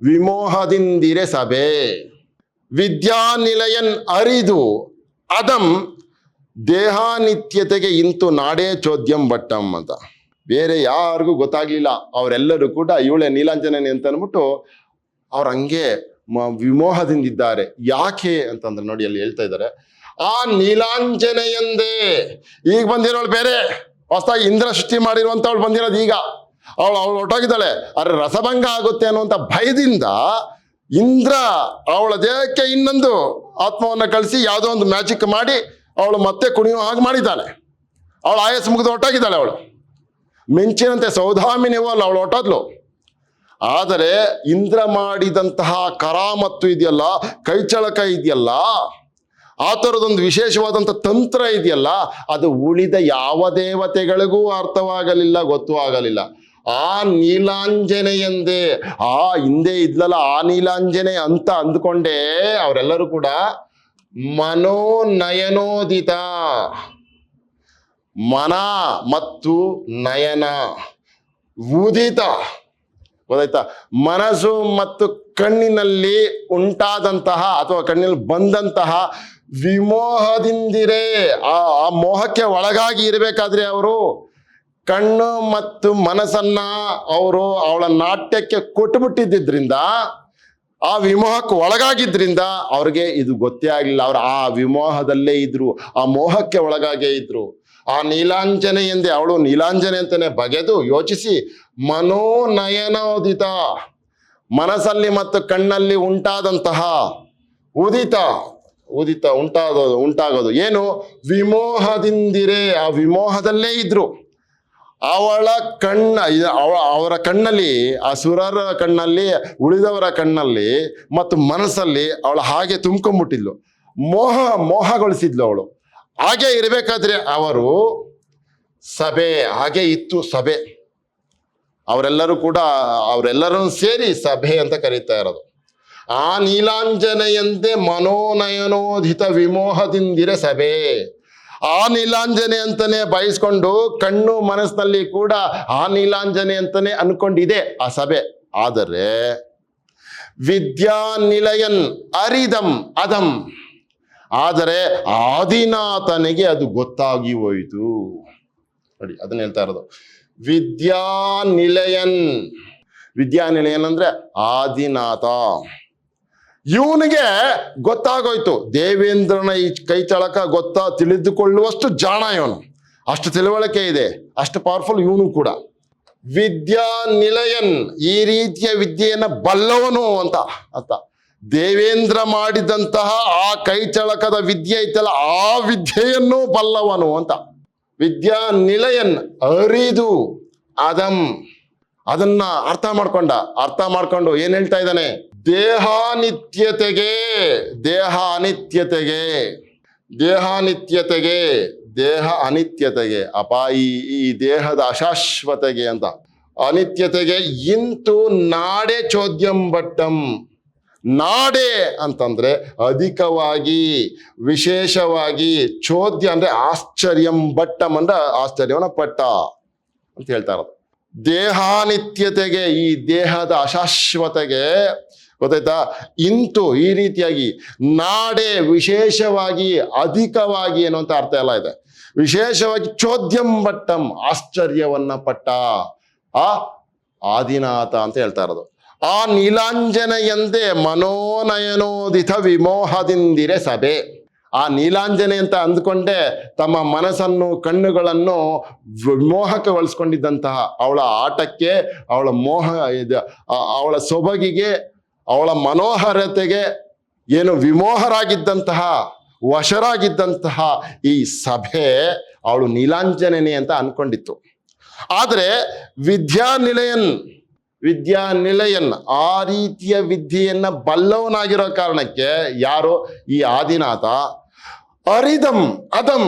ವಿಮೋಹದಿಂದಿರೆ ಸಭೆ ವಿದ್ಯಾನಿಲಯನ್ ಅರಿದು ಅದಂ ದೇಹಾನಿತ್ಯತೆಗೆ ಇಂತು ನಾಡೇ ಚೋದ್ಯಂ ಬಟ್ಟಂ ಅಂತ. ಬೇರೆ ಯಾರಿಗೂ ಗೊತ್ತಾಗ್ಲಿಲ್ಲ. ಅವರೆಲ್ಲರೂ ಕೂಡ ಇವಳೆ ನೀಲಾಂಜನೇಯ ಅಂತ ಅಂದ್ಬಿಟ್ಟು ಅವ್ರು ಹಂಗೆ ವಿಮೋಹದಿಂದಿದ್ದಾರೆ. ಯಾಕೆ ಅಂತಂದ್ರೆ ನೋಡಿ ಅಲ್ಲಿ ಹೇಳ್ತಾ ಇದ್ದಾರೆ, ಆ ನೀಲಾಂಜನೆಯಂದೇ ಈಗ ಬಂದಿರೋಳು ಬೇರೆ, ಹೊಸದಾಗಿ ಇಂದ್ರ ಸೃಷ್ಟಿ ಮಾಡಿರುವಂತವಳು ಬಂದಿರೋದು ಈಗ. ಅವಳು ಹೊರಟೋಗಿದ್ದಾಳೆ. ಆದ್ರೆ ರಸಭಂಗ ಆಗುತ್ತೆ ಅನ್ನುವಂಥ ಭಯದಿಂದ ಇಂದ್ರ ಅವಳ ದೇಹಕ್ಕೆ ಇನ್ನೊಂದು ಆತ್ಮವನ್ನ ಕಳಿಸಿ ಯಾವುದೋ ಒಂದು ಮ್ಯಾಜಿಕ್ ಮಾಡಿ ಅವಳು ಮತ್ತೆ ಕುಣಿಯೋ ಹಾಗೆ ಮಾಡಿದ್ದಾಳೆ. ಅವಳು ಆಯಸ್ ಮುಗಿದು ಹೊರಟಾಗಿದ್ದಾಳೆ. ಅವಳು ಮಿಂಚಿನಂತೆ ಸೌಧಾಮಿನಿವೋ ಅಲ್ಲ, ಅವಳು ಹೊರಟೋದ್ಲು. ಆದರೆ ಇಂದ್ರ ಮಾಡಿದಂತಹ ಕರಾಮತ್ತು ಇದೆಯಲ್ಲ, ಕೈಚಳಕ ಇದೆಯಲ್ಲ, ಆ ಥರದೊಂದು ವಿಶೇಷವಾದಂಥ ತಂತ್ರ ಇದೆಯಲ್ಲ, ಅದು ಉಳಿದ ಯಾವ ದೇವತೆಗಳಿಗೂ ಅರ್ಥವಾಗಲಿಲ್ಲ, ಗೊತ್ತೂ ಆಗಲಿಲ್ಲ. ಆ ನೀಲಾಂಜನೆಯಂದೇ, ಆ ಹಿಂದೆ ಇದ್ಲಲ್ಲ ಆ ನೀಲಾಂಜನೆ ಅಂತ ಅಂದ್ಕೊಂಡೇ ಅವರೆಲ್ಲರೂ ಕೂಡ ಮನೋನಯನೋದಿತ, ಮನ ಮತ್ತು ನಯನ ಉದಿತ, ಗೊತ್ತಾಯ್ತಾ? ಮನಸ್ಸು ಮತ್ತು ಕಣ್ಣಿನಲ್ಲಿ ಉಂಟಾದಂತಹ ಅಥವಾ ಕಣ್ಣಿನಲ್ಲಿ ಬಂದಂತಹ ವಿಮೋಹದಿಂದಿರೇ, ಆ ಮೋಹಕ್ಕೆ ಒಳಗಾಗಿ ಇರಬೇಕಾದ್ರೆ ಅವರು ಕಣ್ಣು ಮತ್ತು ಮನಸ್ಸನ್ನ ಅವರು ಅವಳ ನಾಟ್ಯಕ್ಕೆ ಕೊಟ್ಟುಬಿಟ್ಟಿದ್ದರಿಂದ, ಆ ವಿಮೋಹಕ್ಕೆ ಒಳಗಾಗಿದ್ರಿಂದ ಅವ್ರಿಗೆ ಇದು ಗೊತ್ತೇ ಆಗಲಿಲ್ಲ. ಅವ್ರು ಆ ವಿಮೋಹದಲ್ಲೇ ಇದ್ರು, ಆ ಮೋಹಕ್ಕೆ ಒಳಗಾಗೇ ಇದ್ರು. ಆ ನೀಲಾಂಜನೆ ಎಂದೇ, ಅವಳು ನೀಲಾಂಜನೆ ಅಂತಾನೆ ಬಗೆದು ಯೋಚಿಸಿ ಮನೋನಯನೋದಿತ, ಮನಸ್ಸಲ್ಲಿ ಮತ್ತು ಕಣ್ಣಲ್ಲಿ ಉಂಟಾದಂತಹ ಉದಿತ ಉಂಟಾಗೋದು ಏನು? ವಿಮೋಹದಿಂದಿರೇ, ಆ ವಿಮೋಹದಲ್ಲೇ ಇದ್ರು. ಅವಳ ಅವರ ಕಣ್ಣಲ್ಲಿ, ಆ ಸುರರ ಕಣ್ಣಲ್ಲಿ, ಉಳಿದವರ ಕಣ್ಣಲ್ಲಿ ಮತ್ತು ಮನಸ್ಸಲ್ಲಿ ಅವಳು ಹಾಗೆ ತುಂಬ್ಕೊಂಡ್ಬಿಟ್ಟಿದ್ಲು, ಮೋಹಗೊಳಿಸಿದ್ಲು ಅವಳು. ಹಾಗೆ ಇರಬೇಕಾದ್ರೆ ಅವರು ಸಭೆ, ಹಾಗೆ ಇತ್ತು ಸಭೆ. ಅವರೆಲ್ಲರನ್ನು ಸೇರಿ ಸಭೆ ಅಂತ ಕರೀತಾ ಇರೋದು. ಆ ನೀಲಾಂಜನೆಯಂತೆ ಮನೋನಯನೋದಿತ ವಿಮೋಹದಿಂದಿರೆ ಸಭೆ. ಆ ನೀಲಾಂಜನೆ ಅಂತಾನೆ ಬಯಸ್ಕೊಂಡು ಕಣ್ಣು ಮನಸ್ಸಿನಲ್ಲಿ ಕೂಡ ಆ ನೀಲಾಂಜನೆ ಅಂತಾನೆ ಅನ್ಕೊಂಡಿದೆ ಆ ಸಭೆ. ಆದರೆ ವಿದ್ಯಾನಿಲಯನ್ ಅರಿದಂ ಅದಂ, ಆದರೆ ಆದಿನಾಥನಿಗೆ ಅದು ಗೊತ್ತಾಗಿ ಹೋಯಿತು. ನೋಡಿ ಅದನ್ನ ಹೇಳ್ತಾ ಇರೋದು. ವಿದ್ಯಾನಿಲಯನ್ ಅಂದ್ರೆ ಆದಿನಾಥ. ಇವನಿಗೆ ಗೊತ್ತಾಗೋಯ್ತು, ದೇವೇಂದ್ರನ ಈ ಕೈಚಳಕ ತಿಳಿದುಕೊಳ್ಳುವಷ್ಟು ಜಾಣ ಇವನು, ಅಷ್ಟು ತಿಳುವಳಿಕೆ ಇದೆ, ಅಷ್ಟು ಪವರ್ಫುಲ್ ಇವನು ಕೂಡ. ವಿದ್ಯಾನಿಲಯನ್, ಈ ರೀತಿಯ ವಿದ್ಯೆಯನ್ನ ಬಲ್ಲವನು ಅಂತ ದೇವೇಂದ್ರ ಮಾಡಿದಂತಹ ಆ ಕೈಚಳಕದ ವಿದ್ಯೆ ಐತಲ್ಲ, ಆ ವಿದ್ಯೆಯನ್ನು ಬಲ್ಲವನು ಅಂತ. ವಿದ್ಯಾನಿಲಯನ್ ಅರಿದು ಅದಂ, ಅದನ್ನ ಅರ್ಥ ಮಾಡ್ಕೊಂಡು ಏನ್ ಹೇಳ್ತಾ ಇದ್ದಾನೆ? ದೇಹ ಅನಿತ್ಯತೆಗೆ ಅಪ, ಈ ದೇಹದ ಅಶಾಶ್ವತೆಗೆ ಅಂತ, ಅನಿತ್ಯತೆಗೆ ಇಂತು ನಾಡೆ ಚೋದ್ಯಂ ಬಟ್ಟಂ. ನಾಡೆ ಅಂತಂದ್ರೆ ಅಧಿಕವಾಗಿ, ವಿಶೇಷವಾಗಿ, ಚೋದ್ಯ ಅಂದ್ರೆ ಆಶ್ಚರ್ಯಂ, ಬಟ್ಟಂ ಅಂದ್ರೆ ಆಶ್ಚರ್ಯವನ್ನ ಪಟ್ಟ ಅಂತ ಹೇಳ್ತಾ ಇರೋದು. ದೇಹಾನಿತ್ಯತೆಗೆ, ಈ ದೇಹದ ಅಶಾಶ್ವತೆಗೆ, ಗೊತ್ತಾಯ್ತಾ? ಇಂತು ಈ ರೀತಿಯಾಗಿ, ನಾಡೆ ವಿಶೇಷವಾಗಿ, ಅಧಿಕವಾಗಿ ಅನ್ನುವಂಥ ಅರ್ಥ ಎಲ್ಲ ಇದೆ. ವಿಶೇಷವಾಗಿ ಚೋದ್ಯಂ ಬಟ್ಟಂ, ಆಶ್ಚರ್ಯವನ್ನ ಪಟ್ಟ ಆ ಆದಿನಾಥ ಅಂತ ಹೇಳ್ತಾ ಇರೋದು. ಆ ನೀಲಾಂಜನೆಯಂತೆ ಮನೋನಯನೋದಿತ ವಿಮೋಹದಿಂದಿರೆ ಸಭೆ. ಆ ನೀಲಾಂಜನೆ ಅಂತ ಅಂದ್ಕೊಂಡೆ ತಮ್ಮ ಮನಸ್ಸನ್ನು, ಕಣ್ಣುಗಳನ್ನು ವಿಮೋಹಕಗೊಳಿಸ್ಕೊಂಡಿದ್ದಂತಹ ಅವಳ ಆಟಕ್ಕೆ, ಅವಳ ಅವಳ ಸೊಬಗಿಗೆ, ಅವಳ ಮನೋಹರತೆಗೆ ಏನು ವಿಮೋಹರಾಗಿದ್ದಂತಹ ವಶರಾಗಿದ್ದಂತಹ ಈ ಸಭೆ ಅವಳು ನೀಲಾಂಜನೇನಿ ಅಂತ ಅನ್ಕೊಂಡಿತ್ತು. ಆದರೆ ವಿದ್ಯಾನಿಲಯನ್ ಆ ರೀತಿಯ ವಿದ್ಯೆಯನ್ನ ಬಲ್ಲವನಾಗಿರೋ ಕಾರಣಕ್ಕೆ ಯಾರು ಈ ಆದಿನಾಥ ಅದಂ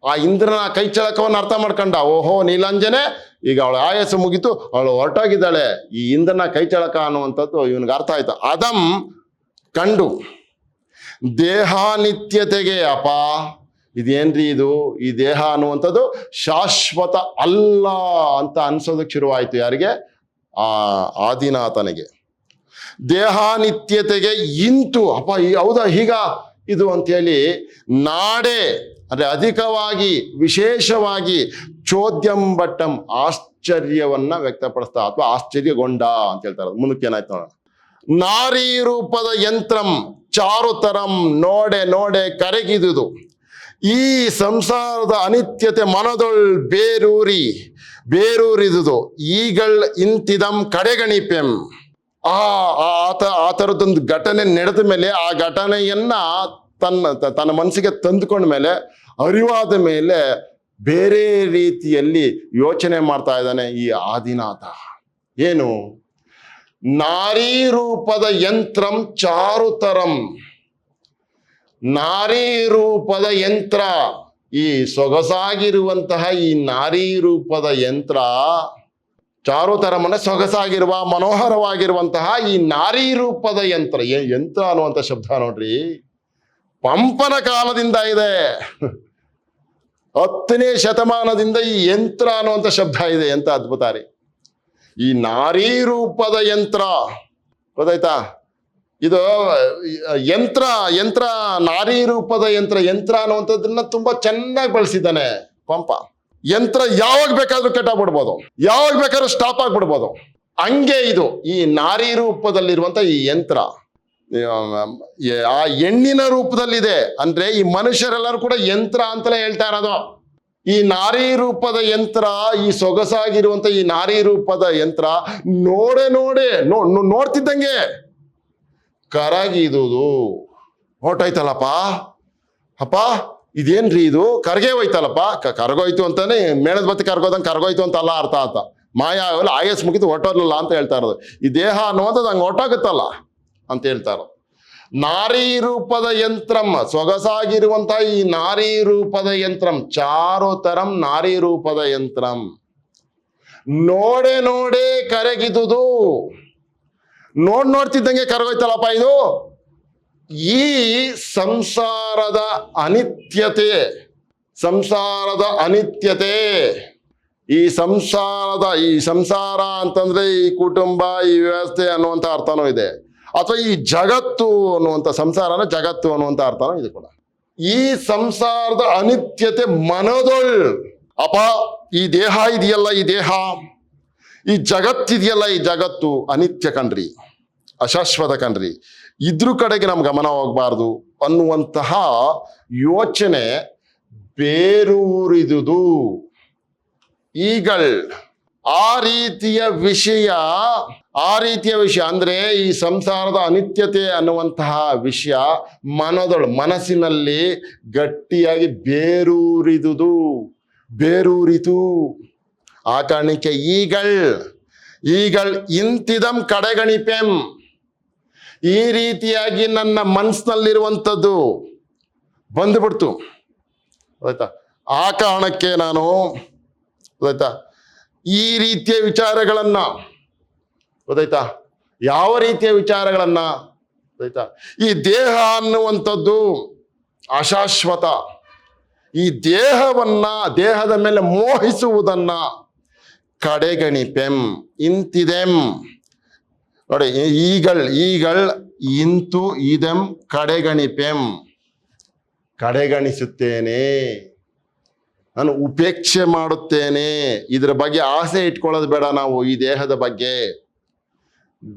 ಆ ಇಂದ್ರನ ಕೈ ಚಳಕವನ್ನು ಅರ್ಥ ಮಾಡ್ಕೊಂಡ. ಓಹೋ ನೀಲಾಂಜನೆ, ಈಗ ಅವಳ ಆಯಸ್ಸು ಮುಗಿತು, ಅವಳು ಹೊರಟೋಗಿದ್ದಾಳೆ, ಈ ಇಂದ್ರನ ಕೈ ಚಳಕ ಅನ್ನುವಂಥದ್ದು ಇವನಿಗೆ ಅರ್ಥ ಆಯ್ತು. ಅದಂ ಕಂಡು ದೇಹಾನಿತ್ಯತೆಗೆ ಅಪ ಇದೇನ್ರಿ ಇದು, ಈ ದೇಹ ಅನ್ನುವಂಥದ್ದು ಶಾಶ್ವತ ಅಲ್ಲ ಅಂತ ಅನ್ಸೋದಕ್ಕೆ ಶುರುವಾಯಿತು. ಯಾರಿಗೆ? ಆ ಆದಿನಾಥನಿಗೆ. ದೇಹಾನಿತ್ಯತೆಗೆ ಇಂತು ಅಪ ಹೌದಾ ಹೀಗ ಇದು ಅಂತೇಳಿ ನಾಡೆ ಅಂದ್ರೆ ಅಧಿಕವಾಗಿ ವಿಶೇಷವಾಗಿ ಚೋದ್ಯಂಬಟ್ಟಂ ಆಶ್ಚರ್ಯವನ್ನ ವ್ಯಕ್ತಪಡಿಸ್ತಾ ಅಥವಾ ಆಶ್ಚರ್ಯಗೊಂಡ ಅಂತ ಹೇಳ್ತಾರೆ. ಮುಂದಕ್ಕೆ ಏನಾಯ್ತು ನೋಡೋಣ. ನಾರಿ ರೂಪದ ಯಂತ್ರಂ ಚಾರುತರಂ ನೋಡೆ ಕರಗಿದುದು ಈ ಸಂಸಾರದ ಅನಿತ್ಯತೆ ಮನದೊಳ್ ಬೇರೂರಿದುದು ಈಗಳ್ ಇಂತಿದಂ ಕಡೆಗಣಿಪೆಂ. ಆ ಥರದ್ದೊಂದು ಘಟನೆ ನಡೆದ ಮೇಲೆ ಆ ಘಟನೆಯನ್ನ ತನ್ನ ಮನಸ್ಸಿಗೆ ತಂದುಕೊಂಡ ಮೇಲೆ ಅರಿವಾದ ಮೇಲೆ ಬೇರೆ ರೀತಿಯಲ್ಲಿ ಯೋಚನೆ ಮಾಡ್ತಾ ಇದ್ದಾನೆ ಈ ಆದಿನಾಥ. ಏನು? ನಾರಿ ರೂಪದ ಯಂತ್ರಂ ಚಾರುತರಂ. ನಾರಿ ರೂಪದ ಯಂತ್ರ, ಈ ಸೊಗಸಾಗಿರುವಂತಹ ಈ ನಾರಿ ರೂಪದ ಯಂತ್ರ, ಚಾರುತರಂ ಅಂದ್ರೆ ಸೊಗಸಾಗಿರುವ ಮನೋಹರವಾಗಿರುವಂತಹ ಈ ನಾರಿ ರೂಪದ ಯಂತ್ರ. ಯಂತ್ರ ಅನ್ನುವಂಥ ಶಬ್ದ ನೋಡ್ರಿ ಪಂಪನ ಕಾಲದಿಂದ ಇದೆ. 10ನೇ ಶತಮಾನದಿಂದ ಈ ಯಂತ್ರ ಅನ್ನುವಂಥ ಶಬ್ದ ಇದೆ. ಎಂತ ಅದ್ಭುತ ರೀ ಈ ನಾರಿ ರೂಪದ ಯಂತ್ರ. ಗೊತ್ತಾಯ್ತಾ? ಇದು ಯಂತ್ರ ನಾರಿ ರೂಪದ ಯಂತ್ರ ಅನ್ನುವಂಥದ್ದನ್ನ ತುಂಬಾ ಚೆನ್ನಾಗಿ ಬಳಸಿದ್ದಾನೆ ಪಂಪ. ಯಂತ್ರ ಯಾವಾಗ ಬೇಕಾದ್ರೂ ಕೆಟ್ಟಾಗ್ಬಿಡ್ಬೋದು, ಯಾವಾಗ ಬೇಕಾದ್ರೂ ಸ್ಟಾಪ್ ಆಗ್ಬಿಡ್ಬೋದು. ಹಂಗೆ ಇದು ಈ ನಾರಿ ರೂಪದಲ್ಲಿರುವಂತ ಈ ಯಂತ್ರ ಆ ಹೆಣ್ಣಿನ ರೂಪದಲ್ಲಿದೆ. ಅಂದ್ರೆ ಈ ಮನುಷ್ಯರೆಲ್ಲರೂ ಕೂಡ ಯಂತ್ರ ಅಂತಲೇ ಹೇಳ್ತಾ ಇರೋದು. ಈ ನಾರಿ ರೂಪದ ಯಂತ್ರ, ಈ ಸೊಗಸಾಗಿರುವಂತ ಈ ನಾರಿ ರೂಪದ ಯಂತ್ರ ನೋಡ್ತಿದ್ದಂಗೆ ಕರಗಿದುದು. ಹೊರ್ಟೋಯ್ತಲ್ಲಪ್ಪ, ಅಪ್ಪ ಇದೇನ್ರಿ ಇದು ಕರ್ಗೆ ಹೋಯ್ತಲ್ಲಪ್ಪ. ಕರ್ಗೋಯ್ತು ಅಂತಾನೆ ಮೇಣದ ಬತ್ತಿ ಕರ್ಗೋದಂಗೆ ಕರ್ಗೋಯ್ತು ಅಂತ ಅಲ್ಲ ಅರ್ಥ ಆತ. ಮಾಯಾ ಆಯಸ್ ಮುಗಿತು ಹೊಟ್ಟೋರ್ಲಿಲ್ಲ ಅಂತ ಹೇಳ್ತಾ ಇರೋದು. ಈ ದೇಹ ಅನ್ನುವಂಥದ್ದು ಹಂಗೆ ಹೊಟ್ಟೋಗುತ್ತಲ್ಲ ಅಂತ ಹೇಳ್ತಾರೆ. ನಾರಿ ರೂಪದ ಯಂತ್ರಂ, ಸೊಗಸಾಗಿರುವಂತಹ ಈ ನಾರಿ ರೂಪದ ಯಂತ್ರಂ, ಚಾರುತರಂ ನಾರಿ ರೂಪದ ಯಂತ್ರಂ ನೋಡೆ ಕರಗಿದುದು. ನೋಡ್ತಿದ್ದಂಗೆ ಕರಗೋಯ್ತಲ್ಲಪ್ಪ ಇದು. ಈ ಸಂಸಾರದ ಅನಿತ್ಯತೆ, ಈ ಸಂಸಾರ ಅಂತಂದ್ರೆ ಈ ಕುಟುಂಬ, ಈ ವ್ಯವಸ್ಥೆ ಅನ್ನುವಂಥ ಅರ್ಥನೂ ಇದೆ. ಅಥವಾ ಈ ಜಗತ್ತು ಅನ್ನುವಂಥ ಸಂಸಾರನ ಜಗತ್ತು ಅನ್ನುವಂಥ ಅರ್ಥನೂ ಇದೆ ಕೂಡ. ಈ ಸಂಸಾರದ ಅನಿತ್ಯತೆ ಮನದೊಳ್ ಅಪ ಈ ದೇಹ ಇದೆಯಲ್ಲ, ಈ ದೇಹ, ಈ ಜಗತ್ತಿದೆಯಲ್ಲ, ಈ ಜಗತ್ತು ಅನಿತ್ಯ ಕಣ್ರಿ, ಅಶಾಶ್ವತ ಕಣ್ರಿ, ಇದ್ರ ಕಡೆಗೆ ನಮ್ ಗಮನ ಹೋಗ್ಬಾರ್ದು ಅನ್ನುವಂತಹ ಯೋಚನೆ ಬೇರೂರಿದುದು. ಈಗಳ್ ಆ ರೀತಿಯ ವಿಷಯ ಅಂದ್ರೆ ಈ ಸಂಸಾರದ ಅನಿತ್ಯತೆ ಅನ್ನುವಂತಹ ವಿಷಯ ಮನಸ್ಸಿನಲ್ಲಿ ಗಟ್ಟಿಯಾಗಿ ಬೇರೂರಿತು. ಆ ಕಾರಣಕ್ಕೆ ಈಗಳ್ ಇಂತಿದಂ ಕಡೆಗಣಿಪೆಂ. ಈ ರೀತಿಯಾಗಿ ನನ್ನ ಮನಸ್ಸಿನಲ್ಲಿರುವಂಥದ್ದು ಬಂದುಬಿಡ್ತು. ಆಯ್ತಾ? ಆ ಕಾರಣಕ್ಕೆ ನಾನು ಗೊತ್ತಾಯ್ತಾ ಈ ರೀತಿಯ ವಿಚಾರಗಳನ್ನ, ಗೊತ್ತಾಯ್ತಾ, ಯಾವ ರೀತಿಯ ವಿಚಾರಗಳನ್ನ, ಗೊತ್ತಾಯ್ತಾ, ಈ ದೇಹ ಅನ್ನುವಂಥದ್ದು ಅಶಾಶ್ವತ, ಈ ದೇಹದ ಮೇಲೆ ಮೋಹಿಸುವುದನ್ನ ಕಡೆಗಣಿಪೆಂ ಇಂತಿದೆಂ. ನೋಡಿ, ಈಗಳ್ ಇಂತು ಇದೆಂ ಕಡೆಗಣಿಪೆಂ. ಕಡೆಗಣಿಸುತ್ತೇನೆ, ನಾನು ಉಪೇಕ್ಷೆ ಮಾಡುತ್ತೇನೆ. ಇದರ ಬಗ್ಗೆ ಆಸೆ ಇಟ್ಕೊಳ್ಳೋದು ಬೇಡ ನಾವು. ಈ ದೇಹದ ಬಗ್ಗೆ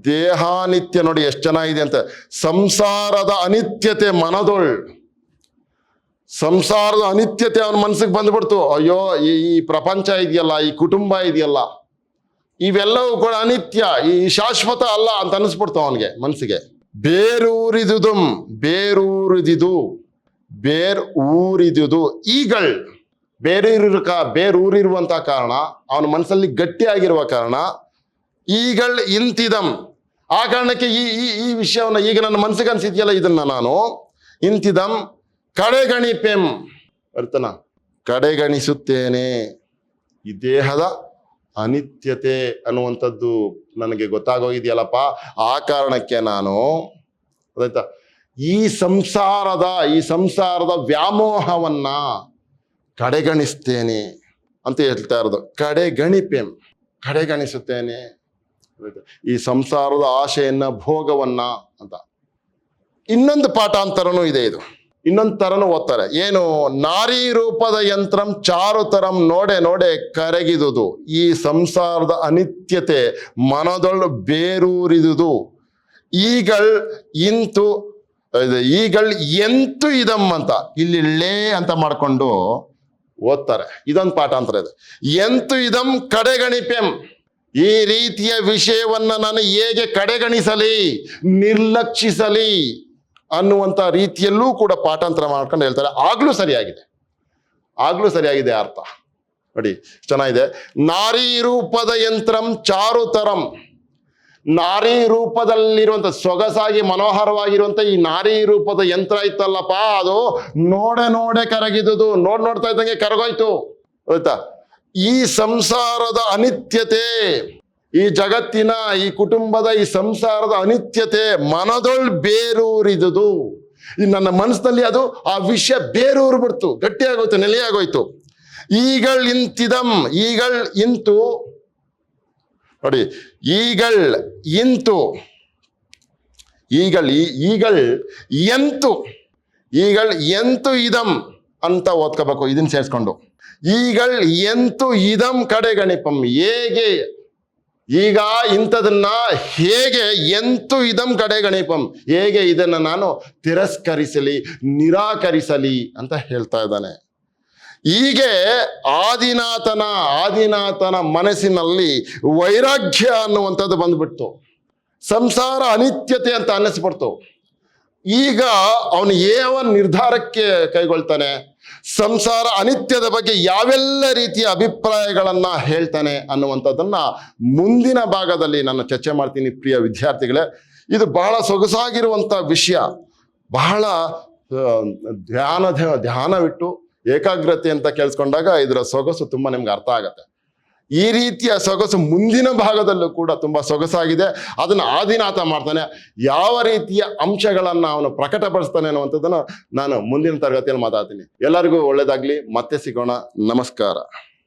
ದೇಹಾನಿತ್ಯ ನೋಡಿ ಎಷ್ಟು ಚೆನ್ನಾಗಿದೆ ಅಂತ. ಸಂಸಾರದ ಅನಿತ್ಯತೆ ಮನದೊಳ್, ಸಂಸಾರದ ಅನಿತ್ಯತೆ ಅವನ ಮನಸ್ಸಿಗೆ ಬಂದ್ಬಿಡ್ತು. ಅಯ್ಯೋ ಈ ಪ್ರಪಂಚ ಇದೆಯಲ್ಲ, ಈ ಕುಟುಂಬ ಇದೆಯಲ್ಲ, ಇವೆಲ್ಲವೂ ಕೂಡ ಅನಿತ್ಯ, ಈ ಶಾಶ್ವತ ಅಲ್ಲ ಅಂತ ಅನಿಸ್ಬಿಡ್ತು ಅವನಿಗೆ ಮನಸ್ಸಿಗೆ. ಬೇರೂರಿದುದು ಬೇರೂರಿದುದು ಬೇರೂರಿದುದು ಈಗಳ್ ಬೇರೂರಿರುವಂತಹ ಕಾರಣ ಅವನ ಮನಸ್ಸಲ್ಲಿ ಗಟ್ಟಿಯಾಗಿರುವ ಕಾರಣ ಈಗಳ್ ಇಂತಿದಂ ಆ ಕಾರಣಕ್ಕೆ ಈ ವಿಷಯವನ್ನ ಈಗ ನನ್ನ ಮನಸ್ಸಿಗೆ ಅನ್ಸಿದ್ಯಲ್ಲ ಇದನ್ನ ನಾನು ಇಂತಿದಂ ಕಡೆಗಣಿಪೆಂ ಅರ್ಥನ ಕಡೆಗಣಿಸುತ್ತೇನೆ. ಈ ದೇಹದ ಅನಿತ್ಯತೆ ಅನ್ನುವಂಥದ್ದು ನನಗೆ ಗೊತ್ತಾಗೋಗಿದೆಯಲ್ಲಪ್ಪ, ಆ ಕಾರಣಕ್ಕೆ ನಾನು ಆಯ್ತಾ ಈ ಸಂಸಾರದ ವ್ಯಾಮೋಹವನ್ನ ಕಡೆಗಣಿಸ್ತೇನೆ ಅಂತ ಹೇಳ್ತಾ ಇರೋದು. ಕಡೆಗಣಿಪೆಂ ಕಡೆಗಣಿಸುತ್ತೇನೆ, ಈ ಸಂಸಾರದ ಆಶೆಯನ್ನ ಭೋಗವನ್ನ ಅಂತ. ಇನ್ನೊಂದು ಪಾಠಾಂತರನೂ ಇದೆ, ಇದು ಇನ್ನೊಂದು ತರನು ಓದ್ತಾರೆ. ಏನು? ನಾರಿ ರೂಪದ ಯಂತ್ರಂ ಚಾರುತರಂ ನೋಡೆ ನೋಡೆ ಕರಗಿದುದು, ಈ ಸಂಸಾರದ ಅನಿತ್ಯತೆ ಮನದೊಳು ಬೇರೂರಿದುದು. ಈಗಳ್ ಎಂತು ಇದಂ ಅಂತ ಇಲ್ಲಿ ಲೇ ಅಂತ ಮಾಡ್ಕೊಂಡು ಓದ್ತಾರೆ. ಇದೊಂದು ಪಾಠಾಂತರ ಇದೆ. ಎಂತು ಇದಂ ಕಡೆಗಣಿಪೆಂ, ಈ ರೀತಿಯ ವಿಷಯವನ್ನ ನಾನು ಹೇಗೆ ಕಡೆಗಣಿಸಲಿ, ನಿರ್ಲಕ್ಷಿಸಲಿ ಅನ್ನುವಂಥ ರೀತಿಯಲ್ಲೂ ಕೂಡ ಪಾಠಾಂತರ ಮಾಡ್ಕೊಂಡು ಹೇಳ್ತಾರೆ. ಆಗ್ಲೂ ಸರಿಯಾಗಿದೆ ಅರ್ಥ ನೋಡಿ, ಚೆನ್ನಾಗಿದೆ. ನಾರಿ ರೂಪದ ಯಂತ್ರಂ ಚಾರುತರಂ, ನಾರಿ ರೂಪದಲ್ಲಿರುವಂತ ಸೊಗಸಾಗಿ ಮನೋಹರವಾಗಿರುವಂತ ಈ ನಾರಿ ರೂಪದ ಯಂತ್ರ ಇತ್ತಲ್ಲಪ್ಪ, ಅದು ನೋಡೆ ಕರಗಿದುದು, ನೋಡ್ತಾ ಇದ್ದಂಗೆ ಕರಗೋಯ್ತು ಆಯ್ತಾ. ಈ ಸಂಸಾರದ ಅನಿತ್ಯತೆ, ಈ ಜಗತ್ತಿನ ಈ ಕುಟುಂಬದ ಈ ಸಂಸಾರದ ಅನಿತ್ಯತೆ ಮನದೊಳ್ ಬೇರೂರಿದುದು, ಈ ನನ್ನ ಮನಸ್ಸಿನಲ್ಲಿ ಅದು ಆ ವಿಷಯ ಬೇರೂರು ಬಿಡ್ತು, ಗಟ್ಟಿಯಾಗೋಯ್ತು, ನೆಲೆಯಾಗೋಯ್ತು. ಈಗಳ್ ಇಂತಿದಂ, ಈಗಳ್ ಇಂತು ನೋಡಿ, ಈಗಳ್ ಇಂತು ಎಂತು ಇದಂ ಅಂತ ಓದ್ಕೋಬೇಕು ಇದನ್ನ ಸೇರಿಸ್ಕೊಂಡು. ಈಗಳ್ ಎಂತು ಇದಂ ಕಡೆಗಣಿಪಂ, ಹೇಗೆ ಈಗ ಇಂಥದನ್ನ ಹೇಗೆ ಎಂತು ಇದಂ ಕಡೆಗಣಿಪಂ, ಹೇಗೆ ಇದನ್ನ ನಾನು ತಿರಸ್ಕರಿಸಲಿ, ನಿರಾಕರಿಸಲಿ ಅಂತ ಹೇಳ್ತಾ ಇದ್ದಾನೆ. ಹೀಗೆ ಆದಿನಾಥನ ಮನಸ್ಸಿನಲ್ಲಿ ವೈರಾಗ್ಯ ಅನ್ನುವಂಥದ್ದು ಬಂದ್ಬಿಡ್ತು, ಸಂಸಾರ ಅನಿತ್ಯತೆ ಅಂತ ಅನ್ನಿಸ್ಬಿಡ್ತು. ಈಗ ಅವನು ಯಾವ ನಿರ್ಧಾರಕ್ಕೆ ಕೈಗೊಳ್ತಾನೆ, ಸಂಸಾರ ಅನಿತ್ಯದ ಬಗ್ಗೆ ಯಾವೆಲ್ಲ ರೀತಿಯ ಅಭಿಪ್ರಾಯಗಳನ್ನ ಹೇಳ್ತಾನೆ ಅನ್ನುವಂಥದ್ದನ್ನ ಮುಂದಿನ ಭಾಗದಲ್ಲಿ ನಾನು ಚರ್ಚೆ ಮಾಡ್ತೀನಿ ಪ್ರಿಯ ವಿದ್ಯಾರ್ಥಿಗಳೇ. ಇದು ಬಹಳ ಸೊಗಸಾಗಿರುವಂಥ ವಿಷಯ, ಬಹಳ ಧ್ಯಾನವಿಟ್ಟು ಏಕಾಗ್ರತೆ ಅಂತ ಕೇಳಿಸ್ಕೊಂಡಾಗ ಇದರ ಸೊಗಸು ತುಂಬಾ ನಿಮ್ಗೆ ಅರ್ಥ ಆಗತ್ತೆ. ಈ ರೀತಿಯ ಸೊಗಸು ಮುಂದಿನ ಭಾಗದಲ್ಲೂ ಕೂಡ ತುಂಬಾ ಸೊಗಸಾಗಿದೆ. ಅದನ್ನು ಆದಿನಾಥ ಮಾಡ್ತಾನೆ. ಯಾವ ರೀತಿಯ ಅಂಶಗಳನ್ನ ಅವನು ಪ್ರಕಟಪಡಿಸ್ತಾನೆ ಅನ್ನುವಂಥದ್ದನ್ನು ನಾನು ಮುಂದಿನ ತರಗತಿಯಲ್ಲಿ ಮಾತಾಡ್ತೀನಿ. ಎಲ್ಲರಿಗೂ ಒಳ್ಳೇದಾಗ್ಲಿ, ಮತ್ತೆ ಸಿಗೋಣ, ನಮಸ್ಕಾರ.